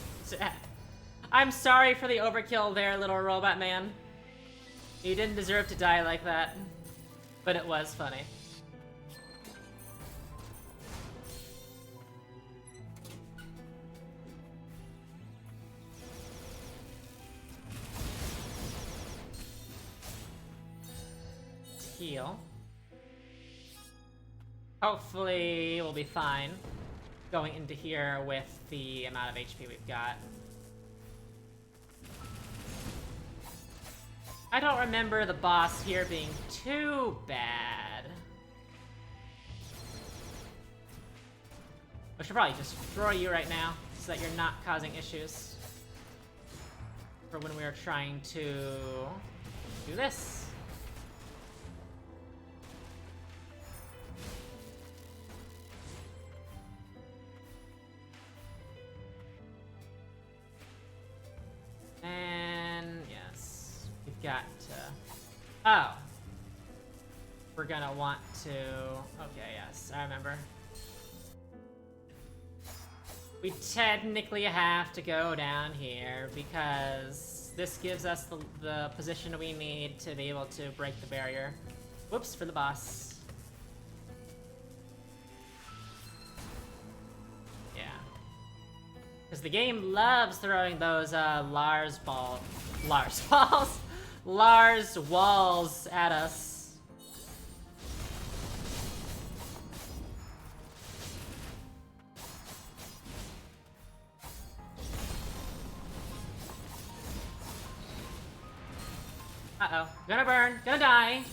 I'm sorry for the overkill there, little robot man. You didn't deserve to die like that. But it was funny. Heal. Hopefully we'll be fine going into here with the amount of HP we've got. I don't remember the boss here being too bad. I should probably just destroy you right now so that you're not causing issues for when we are trying to do this. And yes, we've got to... Oh. We're gonna want to... Okay, yes, I remember. We technically have to go down here because this gives us the position we need to be able to break the barrier. Whoops, for the boss. Yeah. Because the game loves throwing those Lars walls at us. Uh-oh. Gonna burn. Gonna die.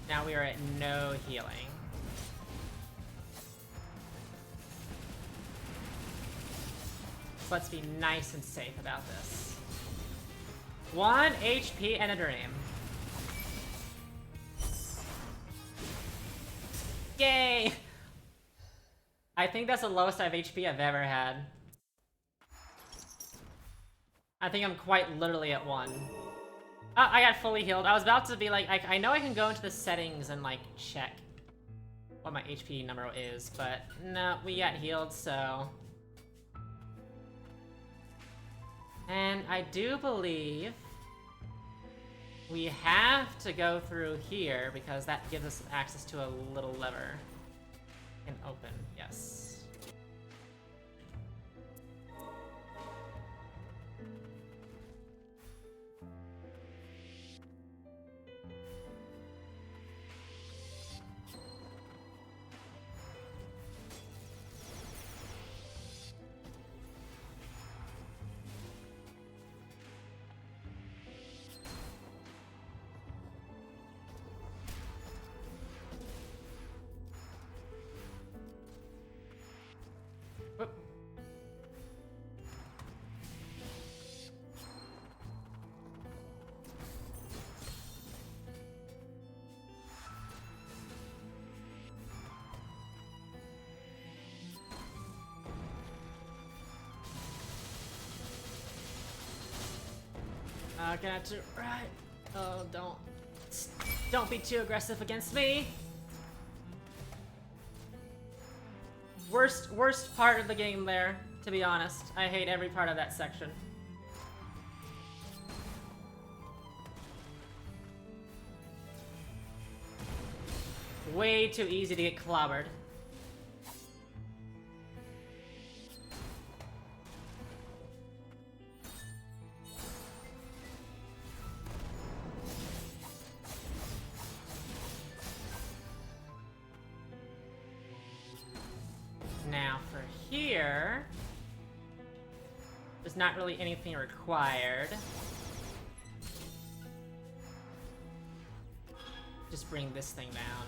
Now we are at no healing. So let's be nice and safe about this. 1 HP and a dream. Yay! I think that's the lowest I have HP I've ever had. I think I'm quite literally at 1. Oh, I got fully healed. I was about to be like, I know I can go into the settings and like check what my HP number is, but no, we got healed, so. And I do believe we have to go through here because that gives us access to a little lever. And open, yes. Gonna to right. Oh, don't be too aggressive against me. Worst part of the game there, to be honest. I hate every part of that section. way too easy to get clobbered. Now for here, there's not really anything required. Just bring this thing down.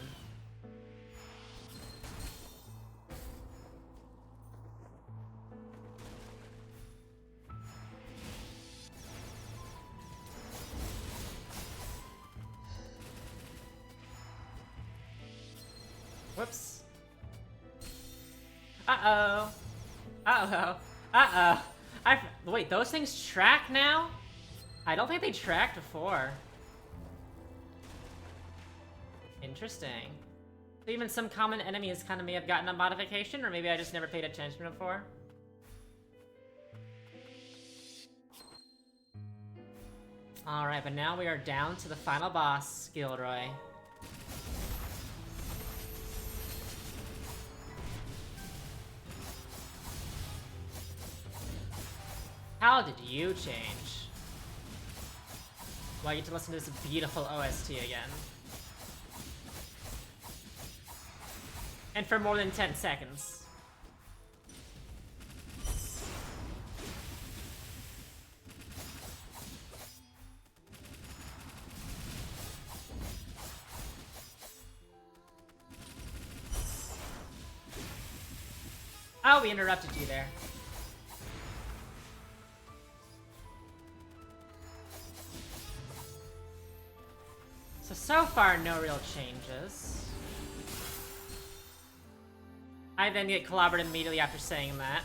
Whoops. Uh-oh. Uh-oh. Uh-oh. Wait, those things track now? I don't think they tracked before. Interesting. So even some common enemies kind of may have gotten a modification, or maybe I just never paid attention before. Alright, but now we are down to the final boss, Gilroy. How did you change? Well, I get to listen to this beautiful OST again. And for more than 10 seconds. Oh, we interrupted you there. So far, no real changes. I then get clobbered immediately after saying that.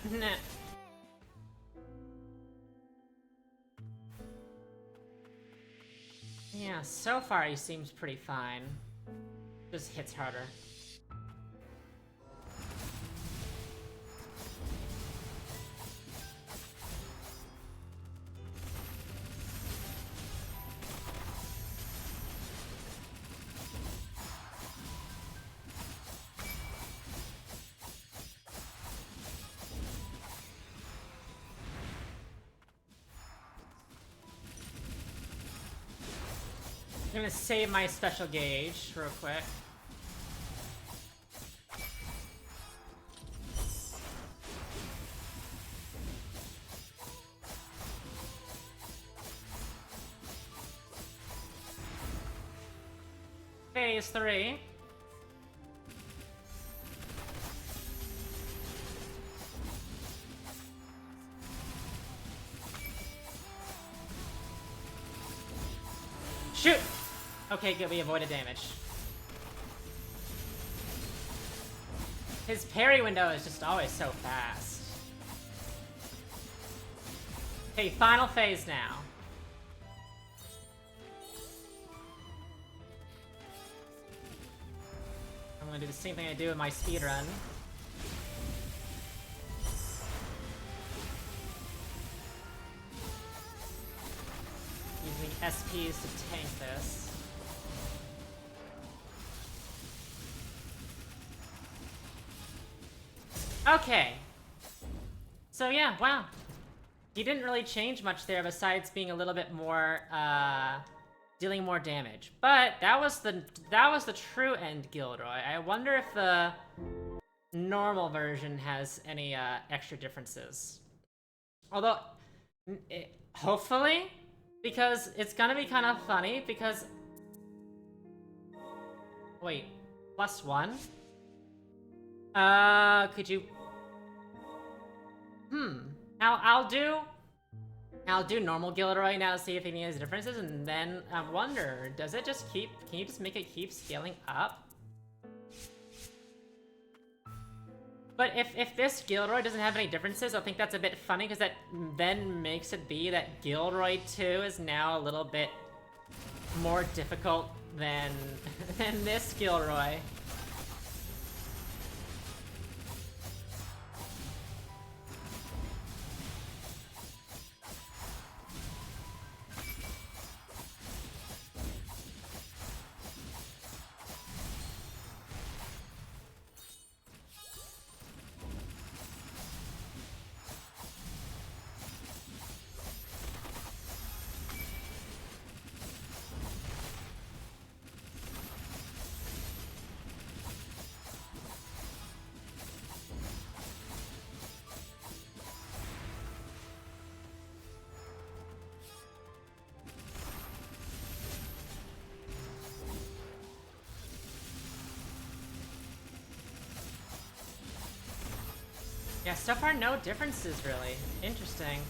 Yeah, so far he seems pretty fine. Just hits harder. I'm gonna save my special gauge real quick. Phase 3. Shoot! Okay, good, we avoided damage. His parry window is just always so fast. Okay, final phase now. I'm gonna do the same thing I do in my speedrun. Using SPs to tank this. Okay. So yeah, wow. He didn't really change much there besides being a little bit more, dealing more damage. But that was the true end Gilroy. I wonder if the normal version has any, extra differences. Although, hopefully, because it's gonna be kind of funny, because... Wait, +1? Could you... I'll do normal Gilroy now to see if any has differences, and then I wonder, does it just keep... Can you just make it keep scaling up? But if this Gilroy doesn't have any differences, I think that's a bit funny, because that then makes it be that Gilroy 2 is now a little bit more difficult than, than this Gilroy. Yeah, so far no differences really. Interesting.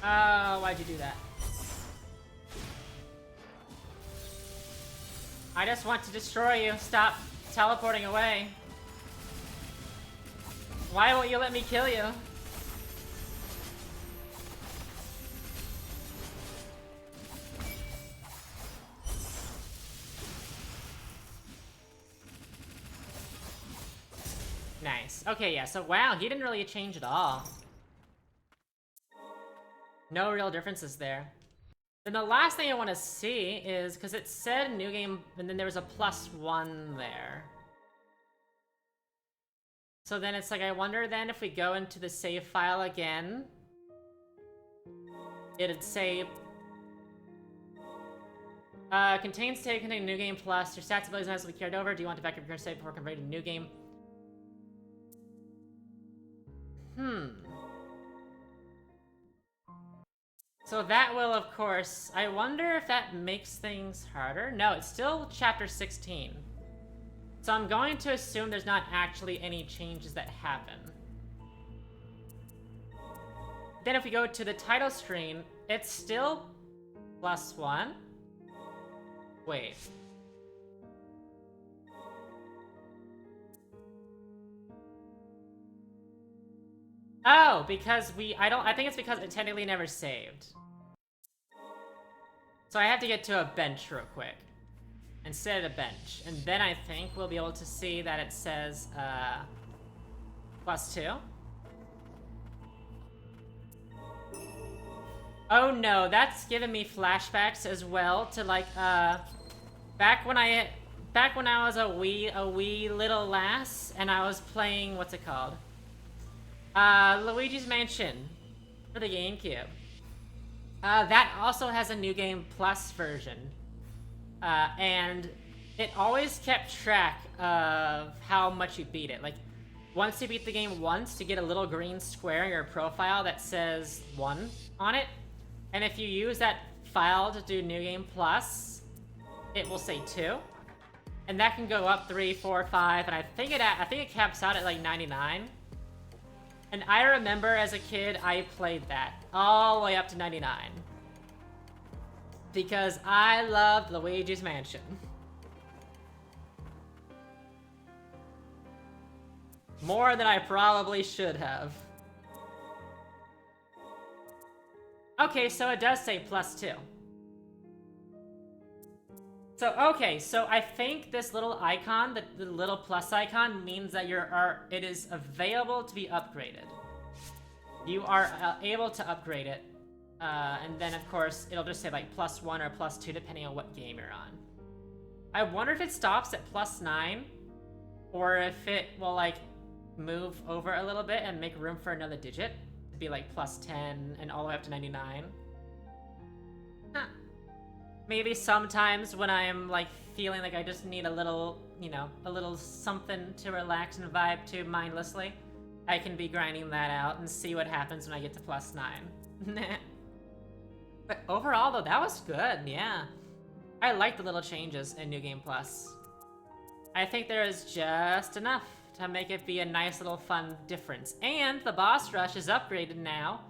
Oh, why'd you do that? I just want to destroy you. Stop teleporting away. Why won't you let me kill you? Nice. Okay, yeah, so wow, he didn't really change at all. No real differences there. Then the last thing I want to see is, because it said new game, and then there was a +1 there. So then it's like, I wonder then if we go into the save file again, it'd say, contains save containing new game plus, your stats abilities will be carried over. Do you want to back up your current save before converting to new game? So that will, of course, I wonder if that makes things harder? No, it's still chapter 16. So I'm going to assume there's not actually any changes that happen. Then if we go to the title screen, it's still +1. Wait. Oh, because I think it's because it technically never saved. So I have to get to a bench real quick. Instead of a bench. And then I think we'll be able to see that it says, +2. Oh no, that's giving me flashbacks as well to like, back when I was a wee little lass and I was playing, what's it called? Luigi's Mansion for the GameCube. That also has a New Game Plus version. And it always kept track of how much you beat it. Like, once you beat the game once, you get a little green square in your profile that says 1 on it. And if you use that file to do New Game Plus, it will say 2. And that can go up 3, 4, 5, and I think it caps out at like 99. And I remember as a kid, I played that all the way up to 99. Because I loved Luigi's Mansion. More than I probably should have. Okay, so it does say +2. So, okay, so I think this little icon, the little plus icon, means that it is available to be upgraded. You are able to upgrade it. And then, of course, it'll just say, like, +1 or +2, depending on what game you're on. I wonder if it stops at +9, or if it will, like, move over a little bit and make room for another digit. To be, like, +10 and all the way up to 99. Huh. Maybe sometimes when I'm, like, feeling like I just need a little, you know, a little something to relax and vibe to mindlessly, I can be grinding that out and see what happens when I get to +9. But overall, though, that was good, yeah. I like the little changes in New Game Plus. I think there is just enough to make it be a nice little fun difference. And the boss rush is upgraded now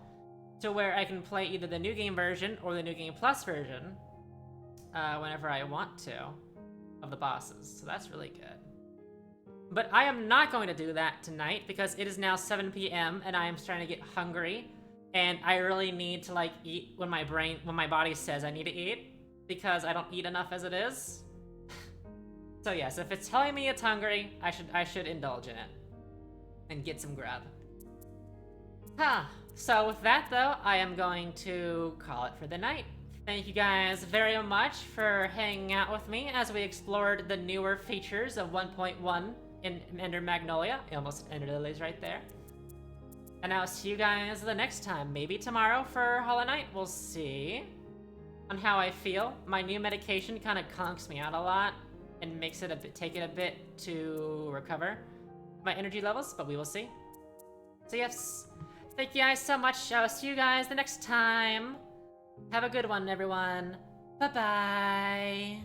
to where I can play either the New Game version or the New Game Plus version whenever I want to of the bosses. So that's really good. But I am not going to do that tonight because it is now 7 p.m. and I am starting to get hungry. And I really need to, like, eat when my body says I need to eat, because I don't eat enough as it is. So yes, if it's telling me it's hungry, I should indulge in it and get some grub. So with that though, I am going to call it for the night. Thank you guys very much for hanging out with me as we explored the newer features of 1.1 in Ender Magnolia. I almost ended the list right there. And I'll see you guys the next time. Maybe tomorrow for Hollow Knight. We'll see on how I feel. My new medication kind of conks me out a lot and makes it take it a bit to recover my energy levels, but we will see. So yes, Thank you guys so much. I'll see you guys the next time. Have a good one, everyone. Bye-bye.